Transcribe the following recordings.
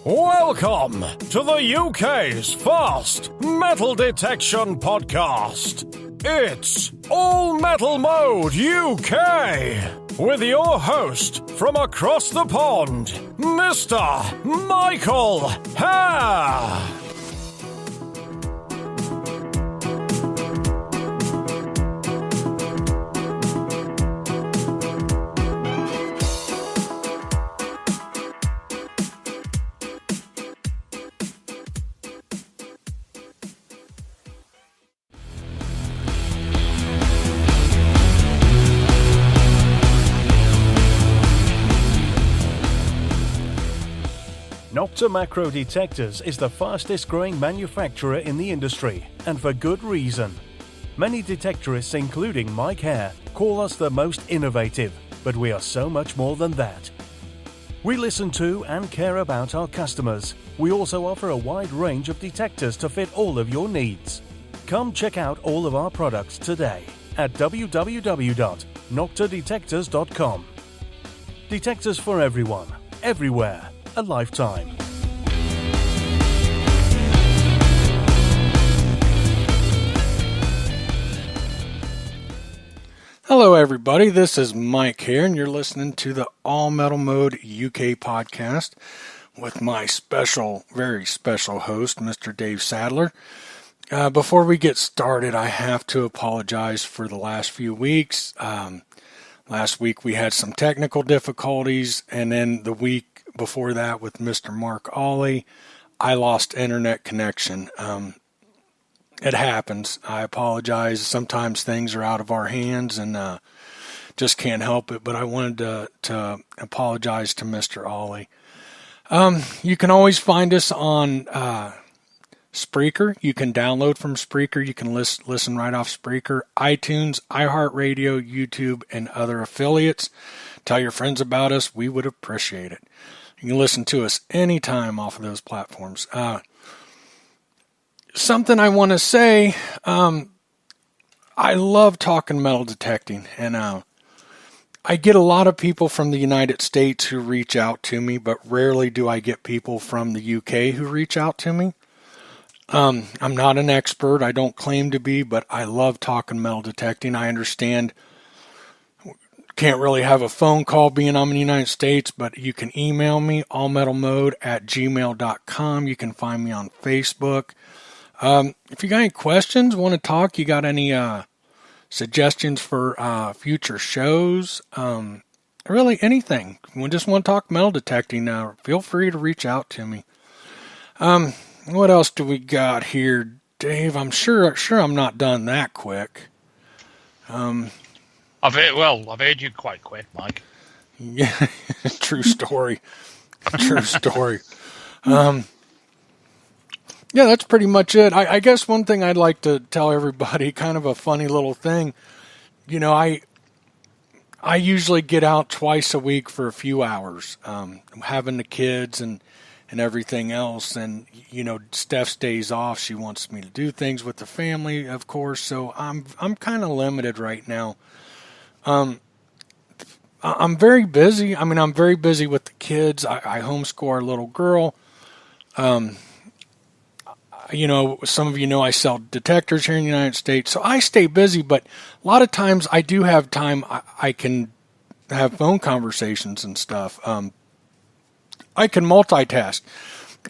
Welcome to the UK's first metal detection podcast. It's All Metal Mode UK with your host from across the pond, Mr. Michael Hare. Nocta Macro Detectors is the fastest growing manufacturer in the industry, and for good reason. Many detectorists, including Mike Hare, call us the most innovative, but we are so much more than that. We listen to and care about our customers. We also offer a wide range of detectors to fit all of your needs. Come check out all of our products today at www.noctadetectors.com. Detectors for everyone, everywhere. A lifetime. Hello everybody, this is Mike here and you're listening to the All Metal Mode UK podcast with my very special host, Mr. Dave Sadler. Before we get started, I have to apologize for the last few weeks. Last week we had some technical difficulties, and then the week before that with Mr. Mark Ollie, I lost internet connection. It happens. I apologize. Sometimes things are out of our hands and just can't help it, but I wanted to apologize to Mr. Ollie. You can always find us on Spreaker. You can download from Spreaker. You can listen right off Spreaker, iTunes, iHeartRadio, YouTube, and other affiliates. Tell your friends about us. We would appreciate it. You can listen to us anytime off of those platforms. Something I want to say, I love talking metal detecting, and I get a lot of people from the United States who reach out to me, but rarely do I get people from the UK who reach out to me. I'm not an expert. I don't claim to be, but I love talking metal detecting. I understand can't really have a phone call being I'm in the United States, but you can email me, allmetalmode@gmail.com. You can find me on Facebook. If you got any questions, want to talk, you got any suggestions for future shows, really anything. You just want to talk metal detecting, feel free to reach out to me. What else do we got here, Dave? I'm sure I'm not done that quick. I've heard you quite quick, Mike. Yeah, true story. True story. Yeah, that's pretty much it. I guess one thing I'd like to tell everybody, kind of a funny little thing, I usually get out twice a week for a few hours, having the kids and everything else. And, Steph stays off. She wants me to do things with the family, of course. So I'm kind of limited right now. I'm very busy. I'm very busy with the kids. I homeschool our little girl. Some of you know I sell detectors here in the United States, so I stay busy, but a lot of times I do have time. I can have phone conversations and stuff. I can multitask.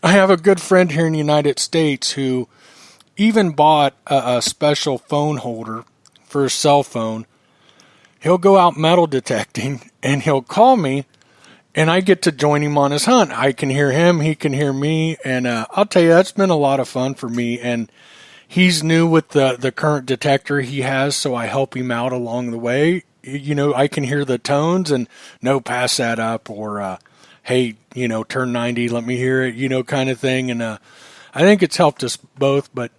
I have a good friend here in the United States who even bought a special phone holder for his cell phone. He'll go out metal detecting, and he'll call me, and I get to join him on his hunt. I can hear him, he can hear me, and I'll tell you, that's been a lot of fun for me. And he's new with the current detector he has, so I help him out along the way. I can hear the tones and, no, pass that up, or, hey, turn 90, let me hear it, kind of thing. And I think it's helped us both, but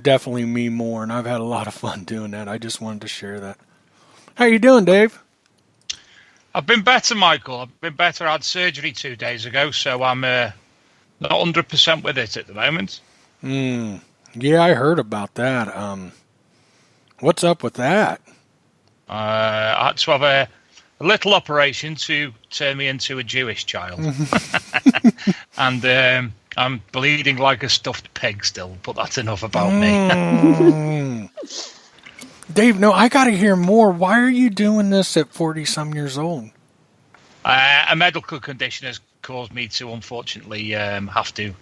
definitely me more, and I've had a lot of fun doing that. I just wanted to share that. How you doing, Dave? I've been better, Michael. I've been better. I had surgery 2 days ago, so I'm not 100% with it at the moment. Yeah, I heard about that. What's up with that? I had to have a little operation to turn me into a Jewish child. And I'm bleeding like a stuffed pig still, but that's enough about me. Dave, no, I got to hear more. Why are you doing this at 40-some years old? A medical condition has caused me to, unfortunately, have to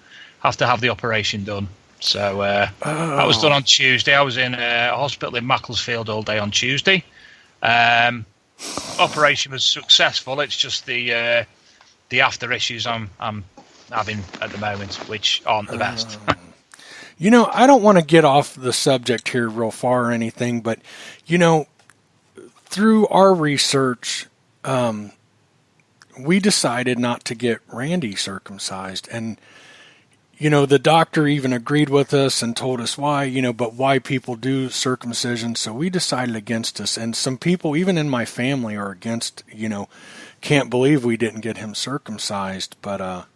have the operation done. So that was done on Tuesday. I was in a hospital in Macclesfield all day on Tuesday. Operation was successful. It's just the after issues I'm having at the moment, which aren't the best. I don't want to get off the subject here real far or anything, but, through our research, we decided not to get Randy circumcised. And, the doctor even agreed with us and told us why, but why people do circumcision. So we decided against us. And some people, even in my family, are against, can't believe we didn't get him circumcised. But,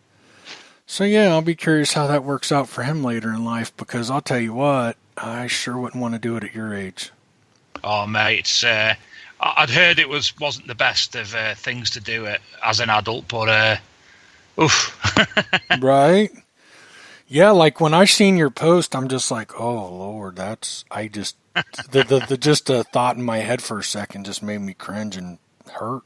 so yeah, I'll be curious how that works out for him later in life, because I'll tell you what, I sure wouldn't want to do it at your age. Oh, mate, I'd heard it wasn't the best of things to do as an adult, but oof. Right? Yeah, like when I seen your post, I'm just like, oh Lord, just a thought in my head for a second just made me cringe and hurt.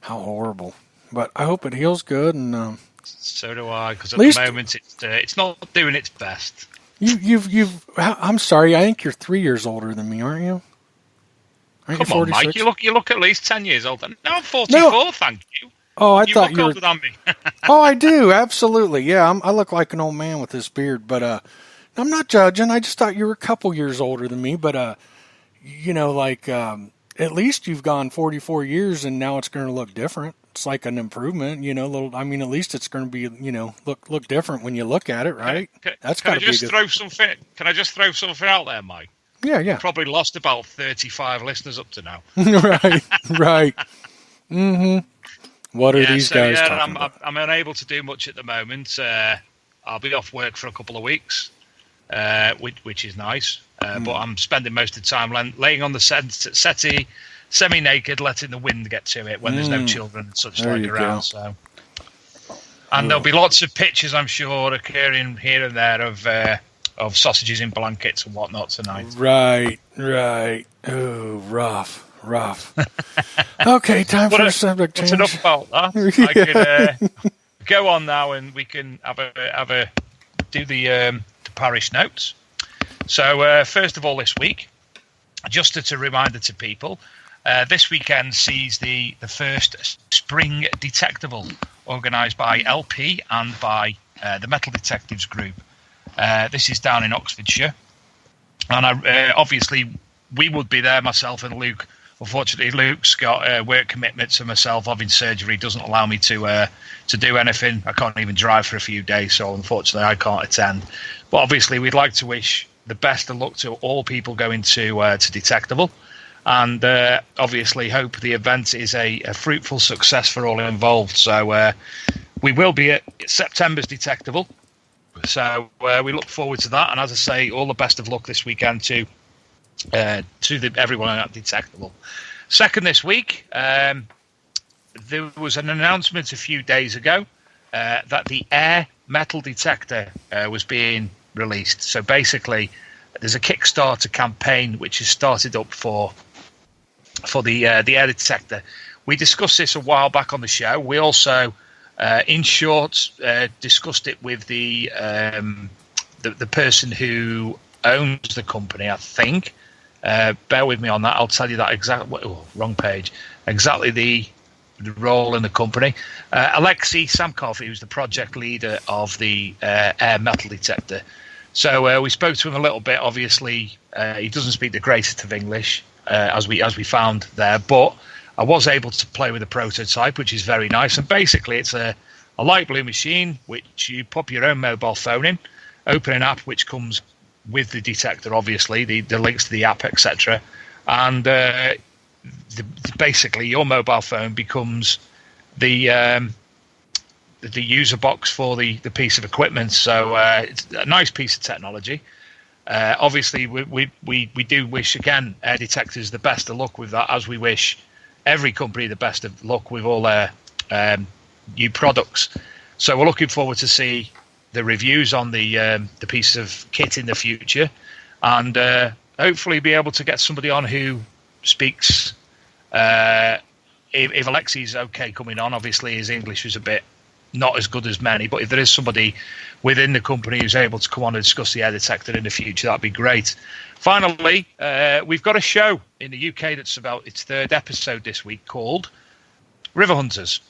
How horrible! But I hope it heals good, and so do I. Because at the moment, it's not doing its best. I'm sorry. I think you're 3 years older than me, aren't you? Come on, Mike. You look at least 10 years older. No, I'm 44. No. Thank you. Oh, I thought you were older than me. Oh, I do. Absolutely. Yeah, I look like an old man with this beard, but I'm not judging. I just thought you were a couple years older than me, but at least you've gone 44 years and now it's going to look different. It's like an improvement, at least it's going to be, look different when you look at it, right? That's got to be good. Can I just throw something out there, Mike? Yeah. Probably lost about 35 listeners up to now. Right. Mm-hmm. What are these guys talking about? I'm unable to do much at the moment. I'll be off work for a couple of weeks, which is nice. But I'm spending most of the time laying on the settee, semi-naked, letting the wind get to it when there's no children and such like around. So, and there'll be lots of pictures, I'm sure, occurring here and there of sausages in blankets and whatnot tonight. Right. Oh, rough. Okay, time for a subject change. That's enough about that. I can go on now, and we can do the parish notes. So first of all, this week, just as a reminder to people, this weekend sees the first Spring Detectable, organised by LP and by the Metal Detectives Group. This is down in Oxfordshire, and obviously we would be there, myself and Luke. Unfortunately, Luke's got work commitments, and myself having surgery doesn't allow me to do anything. I can't even drive for a few days, so unfortunately I can't attend. But obviously we'd like to wish the best of luck to all people going to Detectable, and obviously hope the event is a fruitful success for all involved. So we will be at September's Detectable, so we look forward to that. And as I say, all the best of luck this weekend to everyone at Detectable. Second this week, there was an announcement a few days ago that the air metal detector was being released. So basically, there's a Kickstarter campaign which has started up for the air detector. We discussed this a while back on the show. We also, in short, discussed it with the person who owns the company, I think. Bear with me on that. I'll tell you that exactly. Wrong page. Exactly the role in the company. Alexei Samkov, who's the project leader of the air metal detector. So we spoke to him a little bit. Obviously, he doesn't speak the greatest of English, as we found there. But I was able to play with the prototype, which is very nice. And basically, it's a light blue machine which you pop your own mobile phone in, open an app which comes with the detector, obviously, the links to the app, etc. And basically your mobile phone becomes the user box for the piece of equipment. So it's a nice piece of technology. Obviously, we do wish, again, air detectors the best of luck with that, as we wish every company the best of luck with all their new products. So we're looking forward to see the reviews on the piece of kit in the future, and hopefully be able to get somebody on who speaks. If Alexi's okay coming on, obviously his English is a bit not as good as many, but if there is somebody within the company who's able to come on and discuss the air detector in the future, that'd be great. Finally, we've got a show in the UK that's about its third episode this week called River Hunters.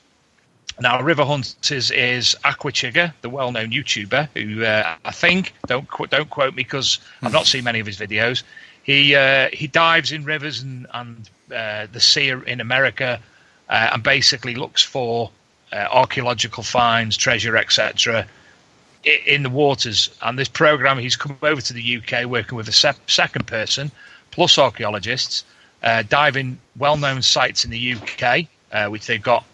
Now, River Hunters is Aquachigger, the well-known YouTuber, who I think, don't quote me because I've not seen many of his videos. He dives in rivers and the sea in America, and basically looks for archaeological finds, treasure, etc. in the waters. And this program, he's come over to the UK working with a second person, plus archaeologists, diving well-known sites in the UK, which they've got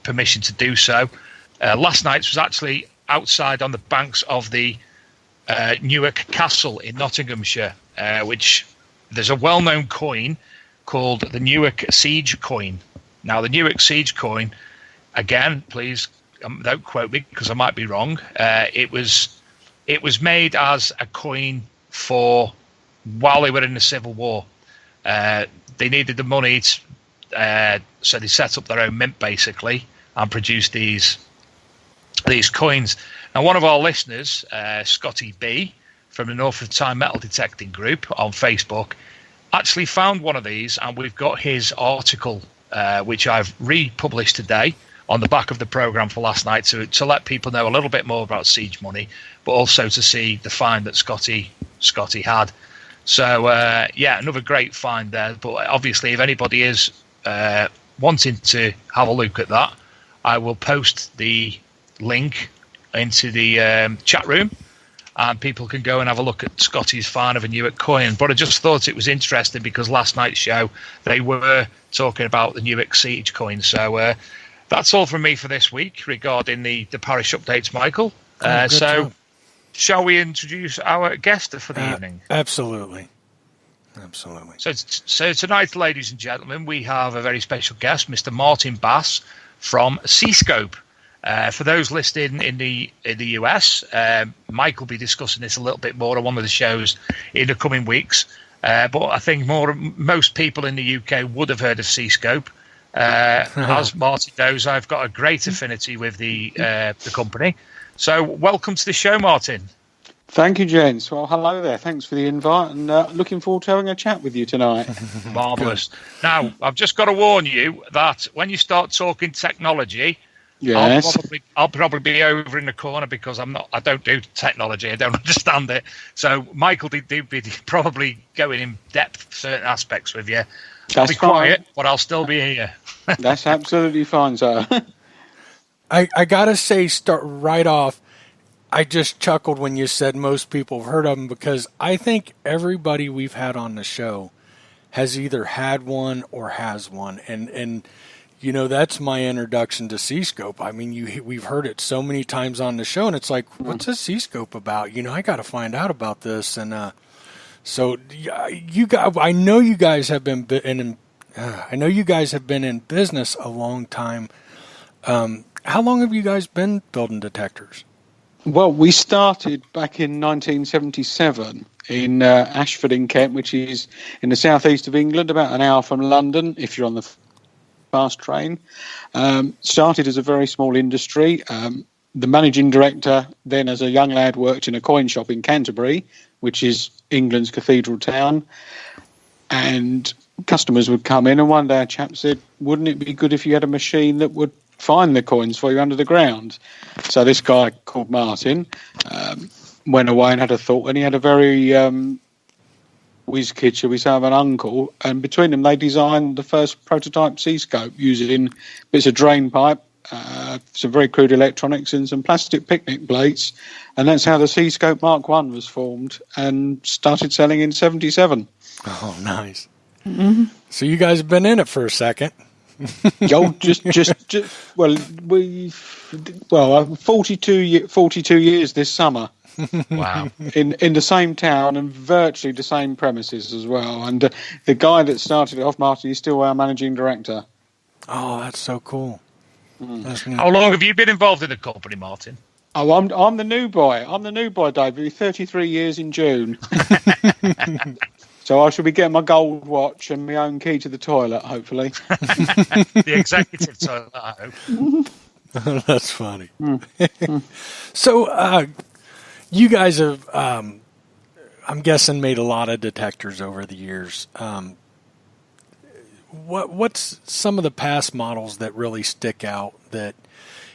permission to do so. Last night's was actually outside on the banks of the Newark Castle in Nottinghamshire, which there's a well-known coin called the Newark Siege coin. Now, the Newark Siege coin, again, please don't quote me because I might be wrong. It was made as a coin for while they were in the Civil War. They needed the money, so they set up their own mint basically and produced these coins. Now, one of our listeners, Scotty B from the North of Time Metal Detecting Group on Facebook, actually found one of these, and we've got his article, which I've republished today on the back of the program for last night to let people know a little bit more about siege money, but also to see the find that Scotty had. So, another great find there. But obviously, if anybody is wanting to have a look at that, I will post the link into the chat room, and people can go and have a look at Scotty's find of a Newark coin. But I just thought it was interesting because last night's show, they were talking about the Newark Siege coin. So that's all from me for this week regarding the parish updates, Michael. So shall we introduce our guest for the evening? Absolutely. So tonight, ladies and gentlemen, we have a very special guest, Mr. Martin Bass from Seascope. For those listening in the US, Mike will be discussing this a little bit more on one of the shows in the coming weeks. But I think most people in the UK would have heard of Seascope. As Martin knows, I've got a great affinity with the company. So welcome to the show, Martin. Thank you, gents. Well, hello there. Thanks for the invite, and looking forward to having a chat with you tonight. Marvellous. Now, I've just got to warn you that when you start talking technology, yes, I'll probably be over in the corner because I don't do technology. I don't understand it. So Michael did probably going in depth certain aspects with you. I'll be quiet, but I'll still be here. That's absolutely fine, sir. I gotta say, start right off, I just chuckled when you said most people have heard of them, because I think everybody we've had on the show has either had one or has one. And you know, that's my introduction to Seascope. I mean, we've heard it so many times on the show, and it's like, what's a Seascope about? You know, I got to find out about this. And so you guys, I know you guys have been in business a long time. How long have you guys been building detectors? Well, we started back in 1977 in Ashford in Kent, which is in the southeast of England, about an hour from London, if you're on the fast train. Started as a very small industry. The managing director then, as a young lad, worked in a coin shop in Canterbury, which is England's cathedral town. And customers would come in, and one day a chap said, wouldn't it be good if you had a machine that would find the coins for you under the ground? So this guy called Martin went away and had a thought, and he had a very whiz kid, shall we say, of an uncle, and between them they designed the first prototype Seascope using bits of drain pipe, some very crude electronics and some plastic picnic plates, and that's how the Seascope Mark I was formed and started selling in 1977. Oh, nice. Mm-hmm. So you guys have been in it for a second. Yo, just 42 years this summer. Wow. in the same town and virtually the same premises as well. And the guy that started it off, Martin, is still our managing director. Oh, that's so cool. That's neat. How long have you been involved in the company, Martin? Oh, I'm the new boy. I'm the new boy, Dave. It'll be 33 years in June. So I shall be getting my gold watch and my own key to the toilet, hopefully. The executive toilet, I hope. That's funny. So, you guys have, I'm guessing, made a lot of detectors over the years. What's some of the past models that really stick out that,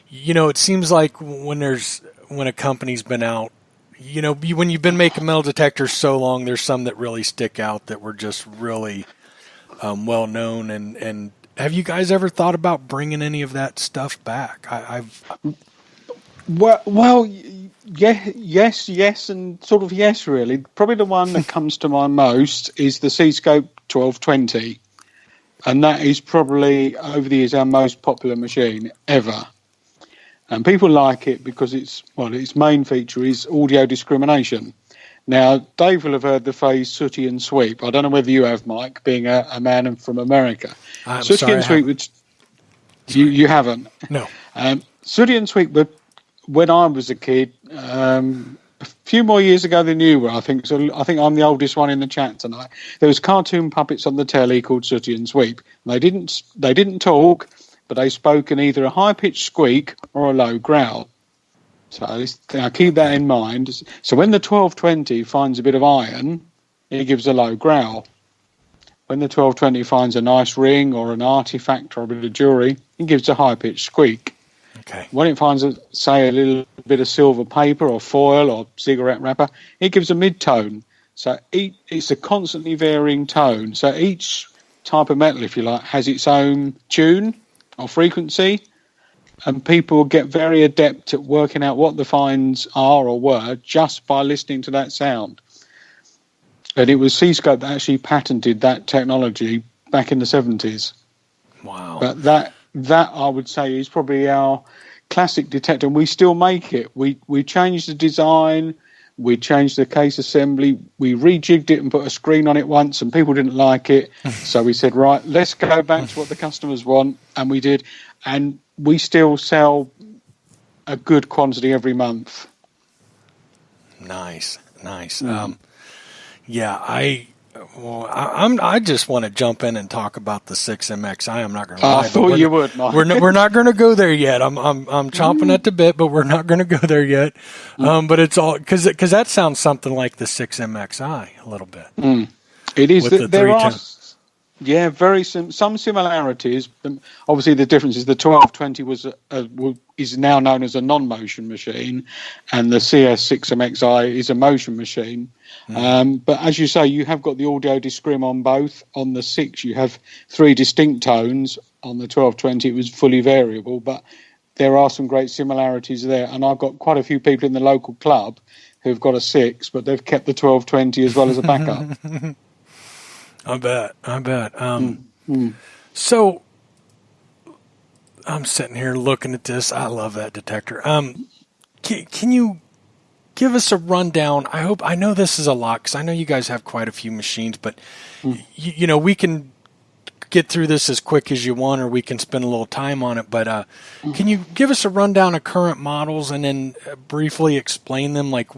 it seems like when a company's been out, when you've been making metal detectors so long, there's some that really stick out that were just really well known. And have you guys ever thought about bringing any of that stuff back? Well, yes, and sort of yes, really. Probably the one that comes to mind most is the C-Scope 1220, and that is probably over the years our most popular machine ever. And people like it because its main feature is audio discrimination. Now, Dave will have heard the phrase sooty and sweep. I don't know whether you have, Mike, being a man from America. Sooty and sweep, which you haven't. No. Sooty and sweep, but when I was a kid, a few more years ago than you were, I think. So I think I'm the oldest one in the chat tonight. There was cartoon puppets on the telly called Sooty and Sweep. They didn't talk, but they spoke in either a high-pitched squeak or a low growl. So now keep that in mind. So when the 1220 finds a bit of iron, it gives a low growl. When the 1220 finds a nice ring or an artifact or a bit of jewellery, it gives a high-pitched squeak. Okay. When it finds, say, a little bit of silver paper or foil or cigarette wrapper, it gives a mid-tone. So it's a constantly varying tone. So each type of metal, if you like, has its own tune or frequency, and people get very adept at working out what the finds are or were just by listening to that sound. And it was C-Scope that actually patented that technology back in the 70s. Wow. But that I would say is probably our classic detector, and we still make it. We changed the design, we changed the case assembly, we rejigged it and put a screen on it once, and people didn't like it. So we said, right, let's go back to what the customers want, and we did. And we still sell a good quantity every month. Nice. Yeah, I just want to jump in and talk about the 6MXI. I'm not going to lie. I thought you would, Mike. We're not going to go there yet. I'm chomping at the bit, but we're not going to go there yet. But it's all because that sounds something like the 6MXI a little bit. It is. There are, 310. very some similarities. Obviously, the difference is the 1220 is now known as a non-motion machine, and the CS6MXI is a motion machine. But as you say, you have got the audio discrim on both. On the 6, you have 3 distinct tones. On the 1220, it was fully variable, but there are some great similarities there. And I've got quite a few people in the local club who've got a 6, but they've kept the 1220 as well as a backup. I bet. So I'm sitting here looking at this. I love that detector. Can you give us a rundown? I know this is a lot because I know you guys have quite a few machines, but we can get through this as quick as you want, or we can spend a little time on it. But can you give us a rundown of current models and then briefly explain them? Like,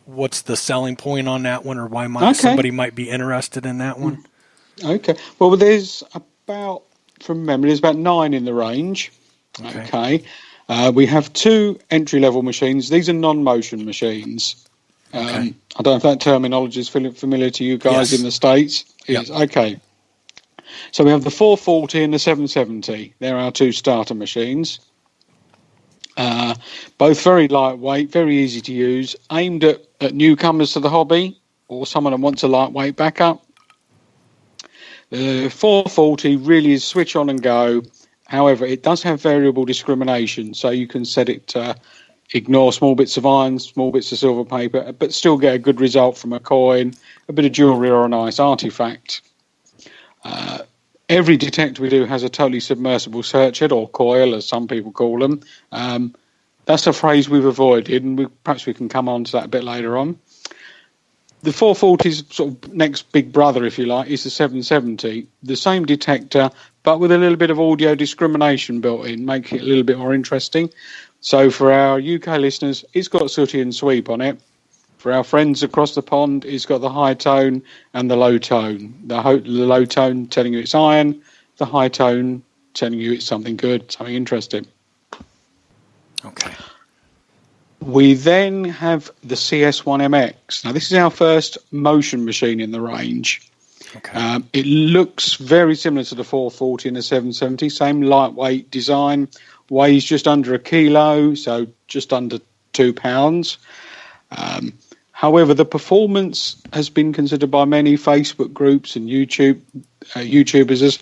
what's the selling point on that one, or why somebody might be interested in that one? Okay. Well, there's about, from memory, there's about 9 in the range. Okay. We have 2 entry-level machines. These are non-motion machines. I don't know if that terminology is familiar to you guys in the States. Yes. Okay. So we have the 440 and the 770. They're our 2 starter machines. Both very lightweight, very easy to use, aimed at newcomers to the hobby or someone that wants a lightweight backup. The 440 really is switch on and go. However, it does have variable discrimination, so you can set it to ignore small bits of iron, small bits of silver paper, but still get a good result from a coin, a bit of jewellery or a nice artifact. Every detector we do has a totally submersible search head, or coil as some people call them. That's a phrase we've avoided, and perhaps we can come on to that a bit later on. The 440's sort of next big brother, if you like, is the 770. The same detector, but with a little bit of audio discrimination built in, making it a little bit more interesting. So for our UK listeners, it's got sooty and sweep on it. For our friends across the pond, it's got the high tone and the low tone. The low tone telling you it's iron, the high tone telling you it's something good, something interesting. Okay. We then have the CS1MX. Now, this is our first motion machine in the range. Okay. It looks very similar to the 440 and the 770, same lightweight design, weighs just under 1 kilo, so just under 2 pounds. However, the performance has been considered by many Facebook groups and YouTubers as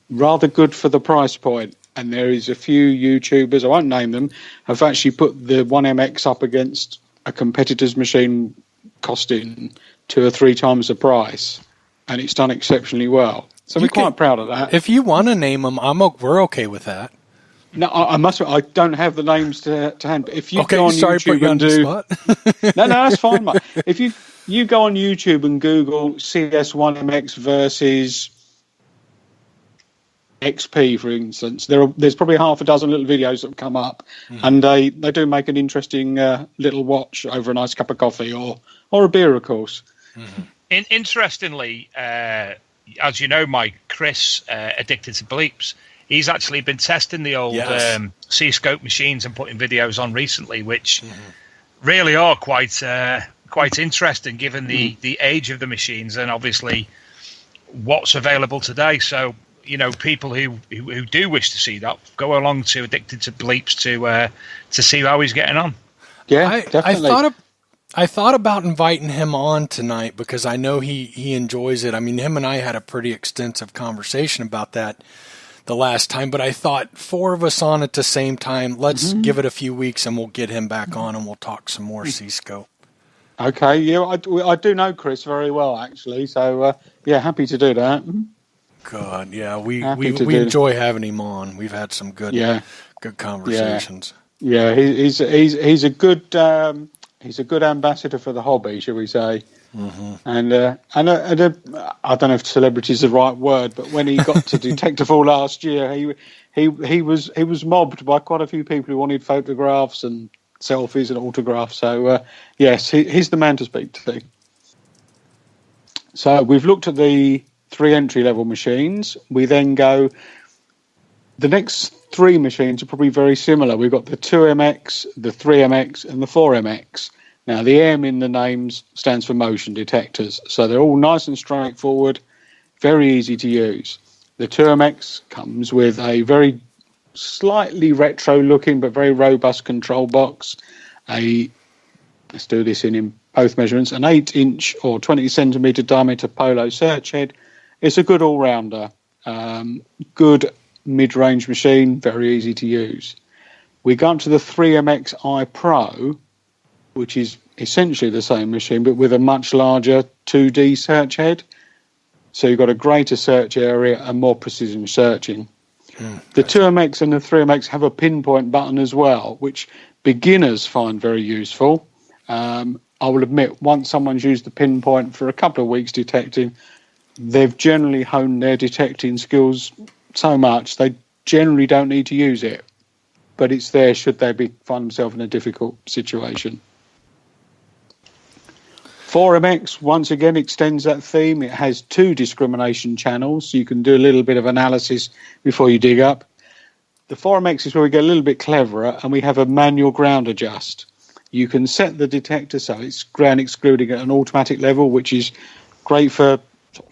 rather good for the price point. And there is a few YouTubers, I won't name them, have actually put the 1MX up against a competitor's machine costing 2 or 3 times the price. And it's done exceptionally well. So we're quite proud of that. If you want to name them, we're okay with that. No, I don't have the names to hand. But if you go on YouTube and do... spot. No, that's fine, mate. If you go on YouTube and Google CS1MX versus XP, for instance, there's probably half a dozen little videos that come up, and they do make an interesting little watch over a nice cup of coffee or a beer, of course. Mm-hmm. Interestingly, as you know, Mike, Chris, Addicted to Bleeps, he's actually been testing the old C-scope machines and putting videos on recently, which really are quite interesting given the age of the machines and obviously what's available today. So, you know, people who do wish to see that, go along to Addicted to Bleeps to see how he's getting on. Yeah, definitely. I thought about inviting him on tonight because I know he enjoys it. I mean, him and I had a pretty extensive conversation about that the last time, but I thought 4 of us on at the same time. Let's give it a few weeks and we'll get him back on and we'll talk some more C-scope. Okay, yeah, I do know Chris very well, actually. So, happy to do that. Good, yeah, we enjoy having him on. We've had some good conversations. Yeah, he's a good ambassador for the hobby, shall we say? And I don't know if celebrity is the right word, but when he got to Detectable last year, he was mobbed by quite a few people who wanted photographs and selfies and autographs. So yes, he's the man to speak to. So we've looked at the 3 entry-level machines. We then go... The next 3 machines are probably very similar. We've got the 2MX, the 3MX, and the 4MX. Now, the M in the names stands for motion detectors. So they're all nice and straightforward, very easy to use. The 2MX comes with a very slightly retro-looking but very robust control box. Let's do this in both measurements, an 8-inch or 20-centimetre diameter Polo search head. It's a good all-rounder, good mid-range machine, very easy to use. We go up to the 3MX i Pro, which is essentially the same machine, but with a much larger 2D search head. So you've got a greater search area and more precision searching. The 2MX and the 3MX have a pinpoint button as well, which beginners find very useful. I will admit, once someone's used the pinpoint for a couple of weeks detecting, they've generally honed their detecting skills so much they generally don't need to use it. But it's there should they find themselves in a difficult situation. 4MX, once again, extends that theme. It has 2 discrimination channels, so you can do a little bit of analysis before you dig up. The 4MX is where we get a little bit cleverer, and we have a manual ground adjust. You can set the detector so it's ground excluding at an automatic level, which is great for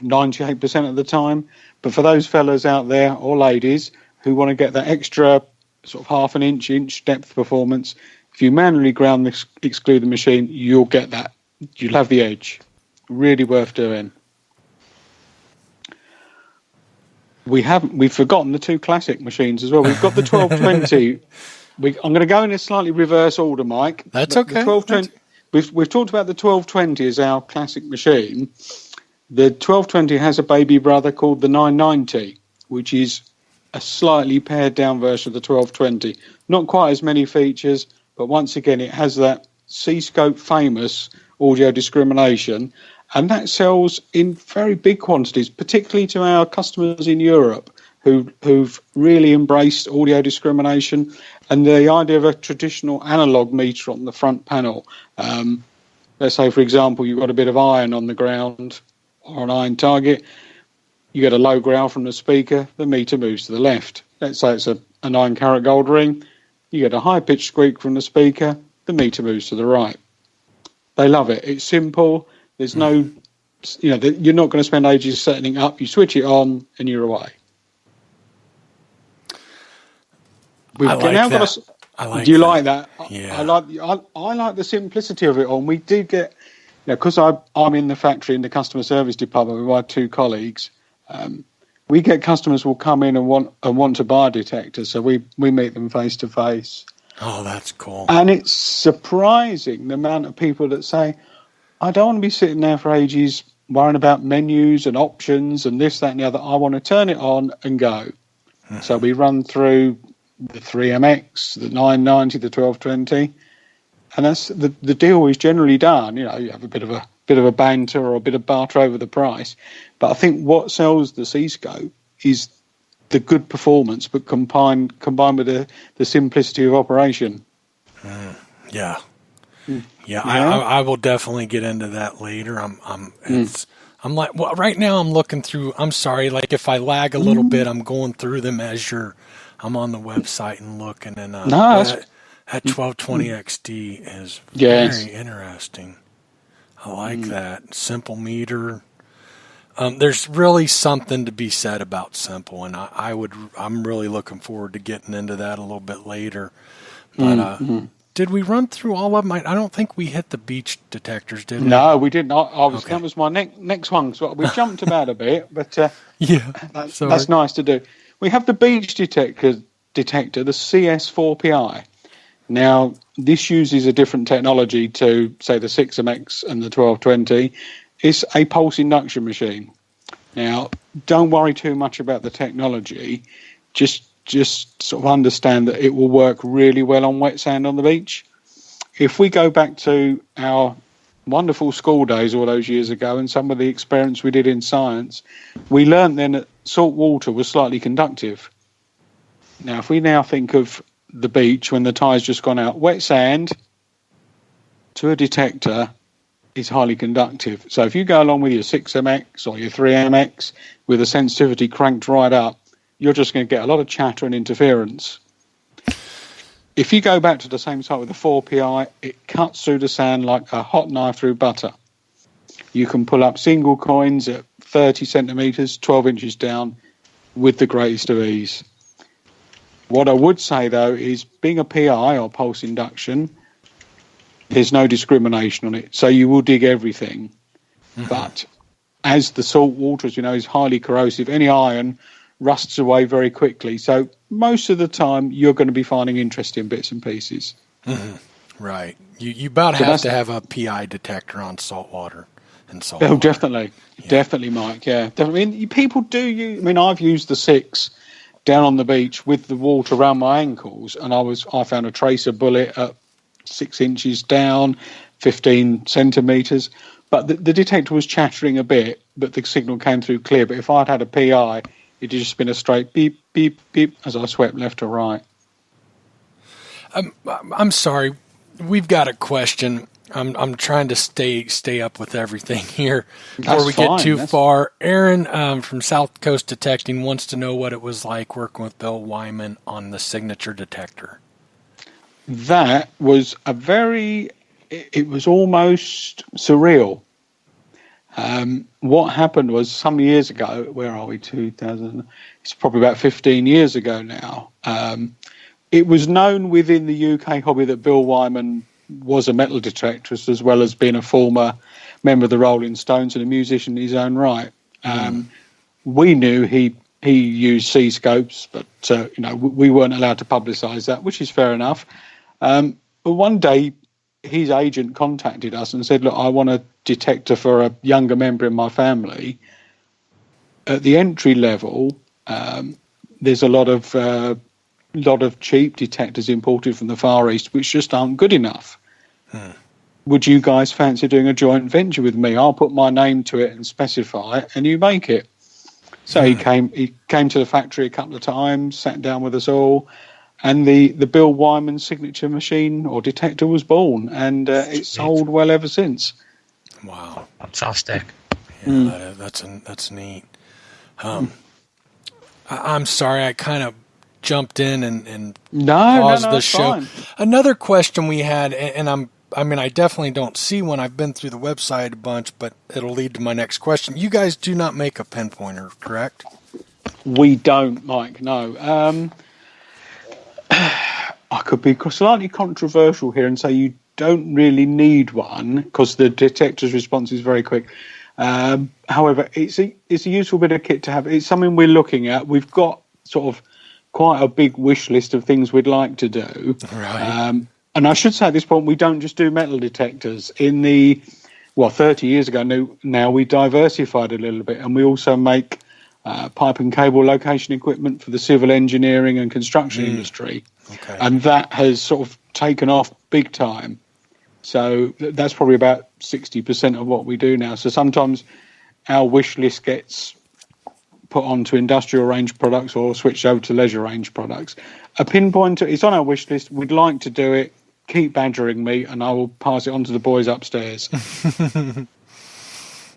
98% of the time. But for those fellas out there, or ladies, who want to get that extra sort of half an inch depth performance, if you manually ground exclude the machine, you'll get that. You'll have the edge. Really worth doing. We've forgotten the 2 classic machines as well. We've got the 1220. I'm going to go in a slightly reverse order, Mike. That's okay. The 1220, we've talked about the 1220 as our classic machine. The 1220 has a baby brother called the 990, which is a slightly pared down version of the 1220. Not quite as many features, but once again, it has that C-scope famous audio discrimination, and that sells in very big quantities, particularly to our customers in Europe who've really embraced audio discrimination and the idea of a traditional analog meter on the front panel. Let's say, for example, you've got a bit of iron on the ground or an iron target. You get a low growl from the speaker, the meter moves to the left. Let's say it's a 9-carat gold ring. You get a high-pitched squeak from the speaker, the meter moves to the right. They love it. It's simple. There's no, you're not going to spend ages setting it up. You switch it on and you're away. I like that. Do you like that? Yeah. I like the simplicity of it all. And we did get, because I'm in the factory in the customer service department with my 2 colleagues. We get customers will come in and want to buy a detector, so we meet them face to face. Oh, that's cool. And it's surprising the amount of people that say, I don't want to be sitting there for ages worrying about menus and options and this, that, and the other. I want to turn it on and go. Mm-hmm. So we run through the 3MX, the 990, the 1220, and that's the deal is generally done. You have a bit of a banter or a bit of barter over the price, but I think what sells the C-scope is the good performance, but combined with the simplicity of operation. Yeah. I will definitely get into that later. I'm like, well, right now I'm looking through. I'm sorry, like if I lag a little bit, I'm going through them as I'm on the website and looking, and that 1220 XD is very interesting. I like that simple meter. There's really something to be said about simple, and I'm really looking forward to getting into that a little bit later. But did we run through all of them? I don't think we hit the beach detectors, did we? No, we didn't. That was my next one. So we jumped about a bit, but that's nice to do. We have the beach detector, the CS4PI. Now, this uses a different technology to, say, the 6MX and the 1220. It's a pulse induction machine. Now, don't worry too much about the technology. Just sort of understand that it will work really well on wet sand on the beach. If we go back to our wonderful school days all those years ago and some of the experience we did in science, we learned then that salt water was slightly conductive. Now, if we now think of the beach when the tide's just gone out, wet sand to a detector is highly conductive. So if you go along with your 6MX or your 3MX with the sensitivity cranked right up, you're just going to get a lot of chatter and interference. If you go back to the same site with the 4PI, it cuts through the sand like a hot knife through butter. You can pull up single coins at 30 centimetres, 12 inches down with the greatest of ease. What I would say, though, is being a PI or pulse induction, there's no discrimination on it. So you will dig everything. Mm-hmm. But as the salt water, as you know, is highly corrosive, any iron rusts away very quickly. So most of the time, you're going to be finding interesting bits and pieces. Mm-hmm. Right. You about have to have a PI detector on salt water and salt water. Oh, definitely. Yeah. Definitely, Mike. Yeah. Definitely. I mean, people do use... I mean, I've used the 6 down on the beach with the water around my ankles, and I found a tracer bullet at 6 inches down, 15 centimetres. But the detector was chattering a bit, but the signal came through clear. But if I'd had a PI, it'd just been a straight beep, beep, beep as I swept left to right. I'm sorry. We've got a question. I'm trying to stay up with everything here before we get too far. Aaron from South Coast Detecting wants to know what it was like working with Bill Wyman on the signature detector. That was it was almost surreal. What happened was some years ago, where are we, 2000? It's probably about 15 years ago now. It was known within the UK hobby that Bill Wyman was a metal detectorist as well as being a former member of the Rolling Stones and a musician in his own right. We knew he used C-scopes, but we weren't allowed to publicise that, which is fair enough. But one day his agent contacted us and said, look, I want a detector for a younger member in my family. At the entry level, there's a lot of lot of cheap detectors imported from the Far East, which just aren't good enough. Would you guys fancy doing a joint venture with me? I'll put my name to it and specify it, and you make it. So he came to the factory a couple of times, sat down with us all, and the Bill Wyman signature machine or detector was born, and it's sold well ever since. Wow, fantastic! Yeah, that's neat. I'm sorry, I kind of jumped in and paused the show. Fine. Another question we had, and I definitely don't see one. I've been through the website a bunch, but it'll lead to my next question. You guys do not make a pinpointer, correct? We don't, Mike, no. I could be slightly controversial here and say you don't really need one because the detector's response is very quick. However, it's a useful bit of kit to have. It's something we're looking at. We've got sort of quite a big wish list of things we'd like to do. Right. And I should say at this point, we don't just do metal detectors. 30 years ago now, we diversified a little bit, and we also make pipe and cable location equipment for the civil engineering and construction industry. Okay. And that has sort of taken off big time. So that's probably about 60% of what we do now. So sometimes our wish list gets put onto industrial range products or switched over to leisure range products. A pinpointer is on our wish list. We'd like to do it. Keep badgering me, and I will pass it on to the boys upstairs.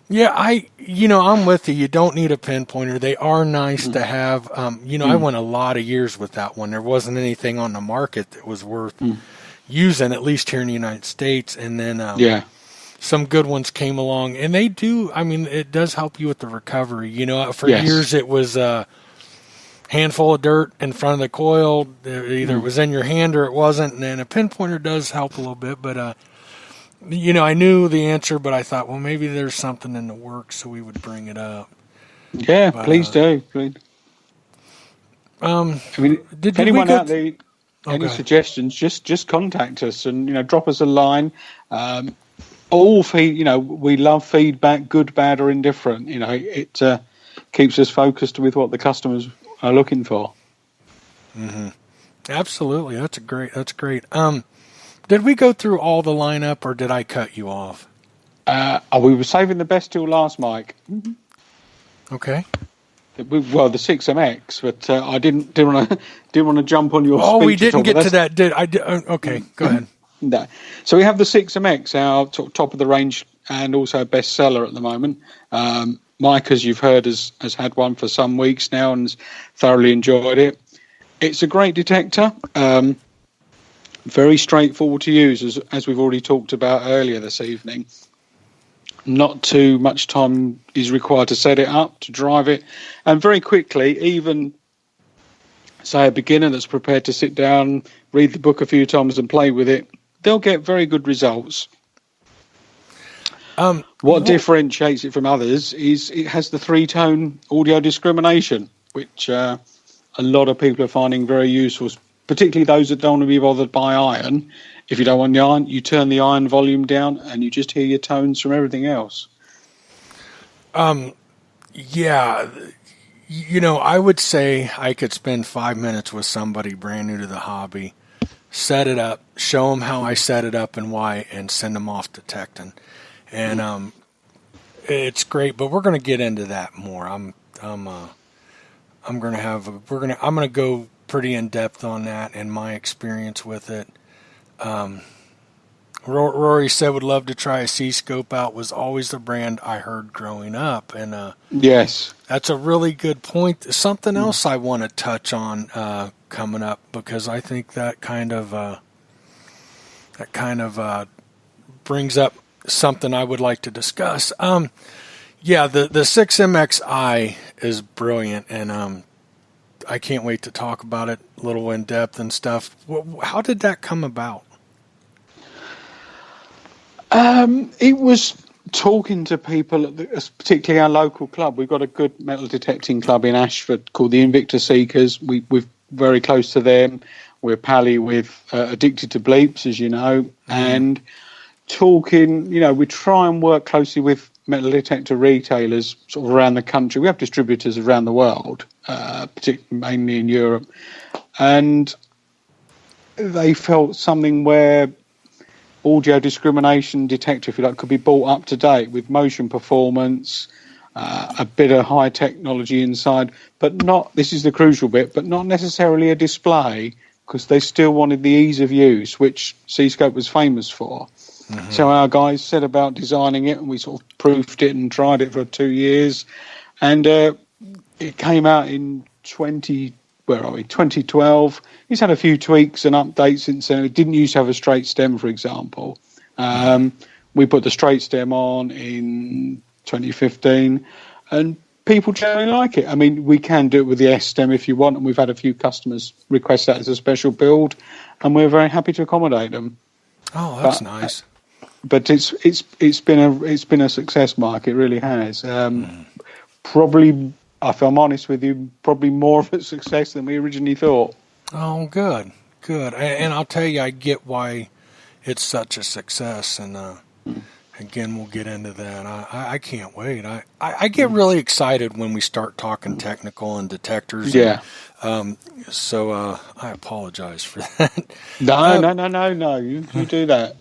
Yeah, I'm with you. You don't need a pinpointer. They are nice to have. I went a lot of years without one. There wasn't anything on the market that was worth using, at least here in the United States. And then some good ones came along, and they do. It does help you with the recovery. For years it was a handful of dirt in front of the coil. Either it was in your hand or it wasn't. And then a pinpointer does help a little bit, but I knew the answer, but I thought, well, maybe there's something in the works, so we would bring it up. Yeah, but, please do. Please. If anyone out there, any suggestions, just contact us and drop us a line. All we love feedback, good, bad, or indifferent. It keeps us focused with what the customers are looking for. Mm-hmm. Absolutely, that's great. Did we go through all the lineup, or did I cut you off? We were saving the best till last, Mike. Okay. Well, the 6MX, but I didn't want to jump on your. Oh, we didn't get to that. Okay, go ahead. No. So we have the 6MX, our top of the range, and also bestseller at the moment. Mike, as you've heard, has had one for some weeks now and has thoroughly enjoyed it. It's a great detector. Very straightforward to use, as we've already talked about earlier this evening. Not too much time is required to set it up, to drive it, and very quickly, even, say, a beginner that's prepared to sit down, read the book a few times and play with it, they'll get very good results. What differentiates it from others is it has the 3-tone audio discrimination, which a lot of people are finding very useful, particularly those that don't want to be bothered by iron. If you don't want the iron, you turn the iron volume down and you just hear your tones from everything else. Yeah. I would say I could spend 5 minutes with somebody brand new to the hobby, set it up, show them how I set it up and why, and send them off detecting. And it's great, but we're going to get into that more. I'm going to go pretty in depth on that and my experience with it. Rory said would love to try a C-scope out. Was always the brand I heard growing up, and yes, that's a really good point. Something else I want to touch on coming up, because I think that kind of brings up something I would like to discuss. The 6MXI is brilliant, and I can't wait to talk about it a little in depth and stuff. How did that come about? It was talking to people, particularly our local club. We've got a good metal detecting club in Ashford called the Invicta Seekers. We're very close to them. We're pally with Addicted to Bleeps, as you know, and talking, we try and work closely with metal detector retailers sort of around the country. We have distributors around the world, particularly mainly in Europe. and they felt something where audio discrimination detector, if you like, could be brought up to date with motion performance, a bit of high technology inside, but not, this is the crucial bit, but not necessarily a display, because they still wanted the ease of use, which C-Scope was famous for. Mm-hmm. So our guys set about designing it, and we sort of proofed it and tried it for 2 years, and it came out in 2012. It's had a few tweaks and updates since then. It didn't used to have a straight stem, for example. We put the straight stem on in 2015, and people generally like it. I mean, we can do it with the S stem if you want, and we've had a few customers request that as a special build, and we're very happy to accommodate them. Oh, that's nice. But it's been a success, Mark. It really has. Probably, if I'm honest with you, probably more of a success than we originally thought. Oh, good. And I'll tell you, I get why it's such a success, and again, we'll get into that. I can't wait. I get really excited when we start talking technical and detectors. Yeah. So I apologize for that. No. You do that.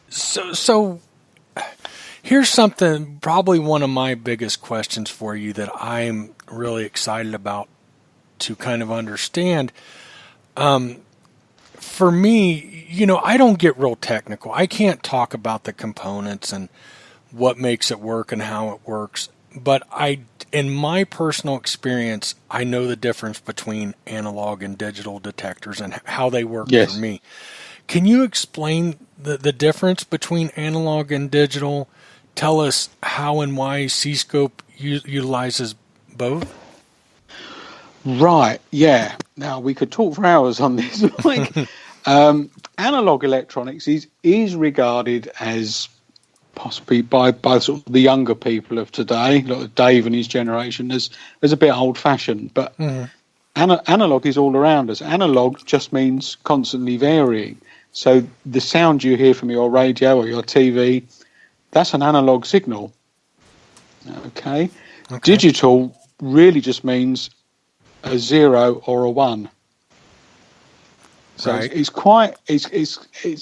So here's something, probably one of my biggest questions for you that I'm really excited about to kind of understand. For me, I don't get real technical. I can't talk about the components and what makes it work and how it works. But in my personal experience, I know the difference between analog and digital detectors and how they work for me. Can you explain the difference between analog and digital? Tell us how and why C-Scope utilizes both. Right, yeah. Now, we could talk for hours on this. Analog electronics is regarded as, possibly by sort of the younger people of today, like Dave and his generation, as a bit old-fashioned. But analog is all around us. Analog just means constantly varying. So the sound you hear from your radio or your TV, that's an analog signal. Okay. Digital really just means a 0 or a 1. So it's quite, it's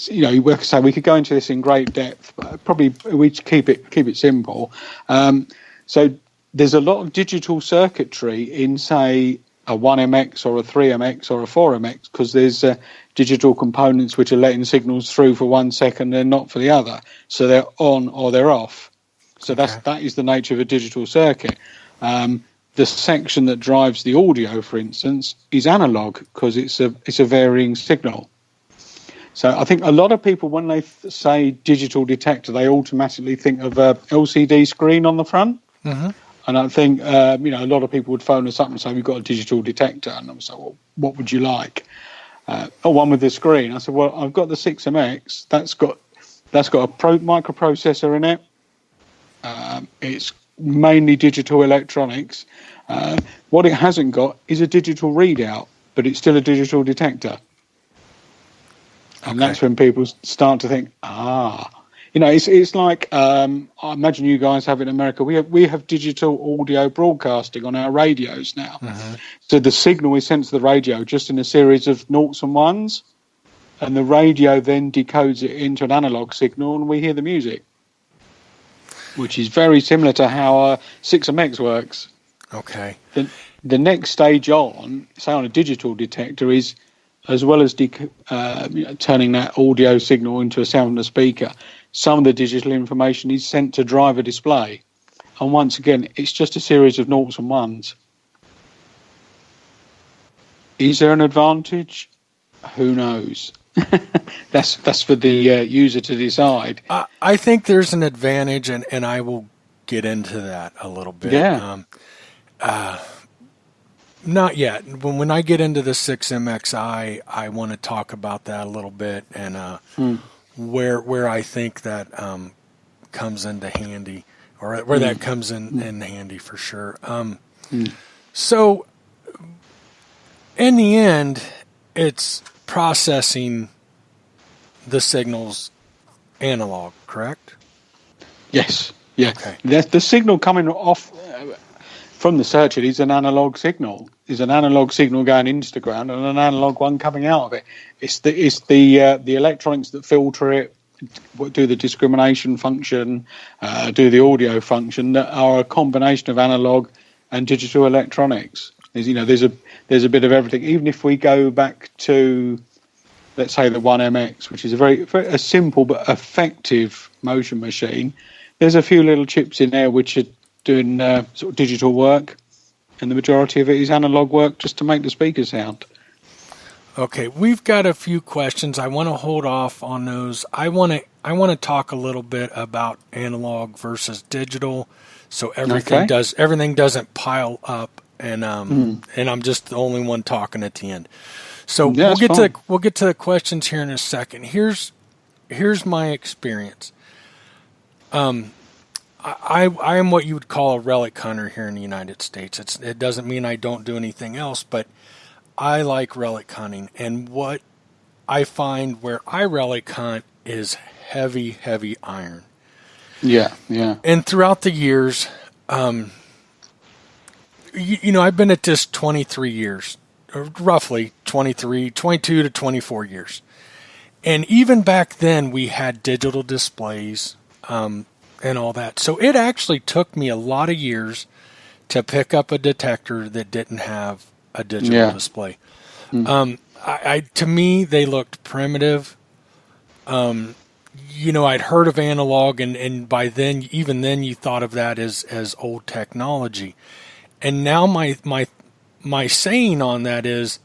like I say, we could go into this in great depth, but probably we keep it simple. So there's a lot of digital circuitry in, say, a 1MX or a 3MX or a 4MX, because there's digital components which are letting signals through for 1 second and not for the other. So they're on or they're off. So that is the nature of a digital circuit. The section that drives the audio, for instance, is analog, because it's a varying signal. So I think a lot of people, when they say digital detector, they automatically think of a LCD screen on the front. Mm-hmm. And I think a lot of people would phone us up and say, we've got a digital detector. And I was like, well, what would you like? One with the screen. I said, well, I've got the 6MX. That's got a microprocessor in it. It's mainly digital electronics. What it hasn't got is a digital readout, but it's still a digital detector. And that's when people start to think, it's like, I imagine you guys have in America, we have digital audio broadcasting on our radios now. Mm-hmm. So the signal is sent to the radio just in a series of noughts and ones, and the radio then decodes it into an analog signal, and we hear the music, which is very similar to how 6MX works. Okay. The next stage on, say on a digital detector, is as well as turning that audio signal into a sound on a speaker, some of the digital information is sent to driver display. And once again, it's just a series of noughts and ones. Is there an advantage? Who knows? That's for the user to decide. I think there's an advantage, and I will get into that a little bit. Yeah. Not yet. When I get into the 6MX, I want to talk about that a little bit, and where I think that comes into handy, or where that comes in handy for sure. So in the end, it's processing the signals analog, correct? Yes. Yeah. Okay. The signal coming off from the circuit is an analog signal. Is an analog signal going into the ground and an analog one coming out of it. It's the electronics that filter it, do the discrimination function, do the audio function, that are a combination of analog and digital electronics. There's a bit of everything. Even if we go back to, let's say, the 1MX, which is a simple but effective motion machine, there's a few little chips in there which are doing sort of digital work, and the majority of it is analog work just to make the speaker sound. Okay, we've got a few questions. I want to hold off on those. I want to talk a little bit about analog versus digital, so everything doesn't pile up, and I'm just the only one talking at the end. So we'll get to the questions here in a second. Here's my experience. I am what you would call a relic hunter here in the United States. It doesn't mean I don't do anything else, but I like relic hunting. And what I find where I relic hunt is heavy, heavy iron. Yeah, yeah. And throughout the years, I've been at this 23 years, or roughly 22 to 24 years. And even back then, we had digital displays, and all that. So it actually took me a lot of years to pick up a detector that didn't have a digital display. To me, they looked primitive. I'd heard of analog, and by then, even then, you thought of that as old technology. And now my saying on that is,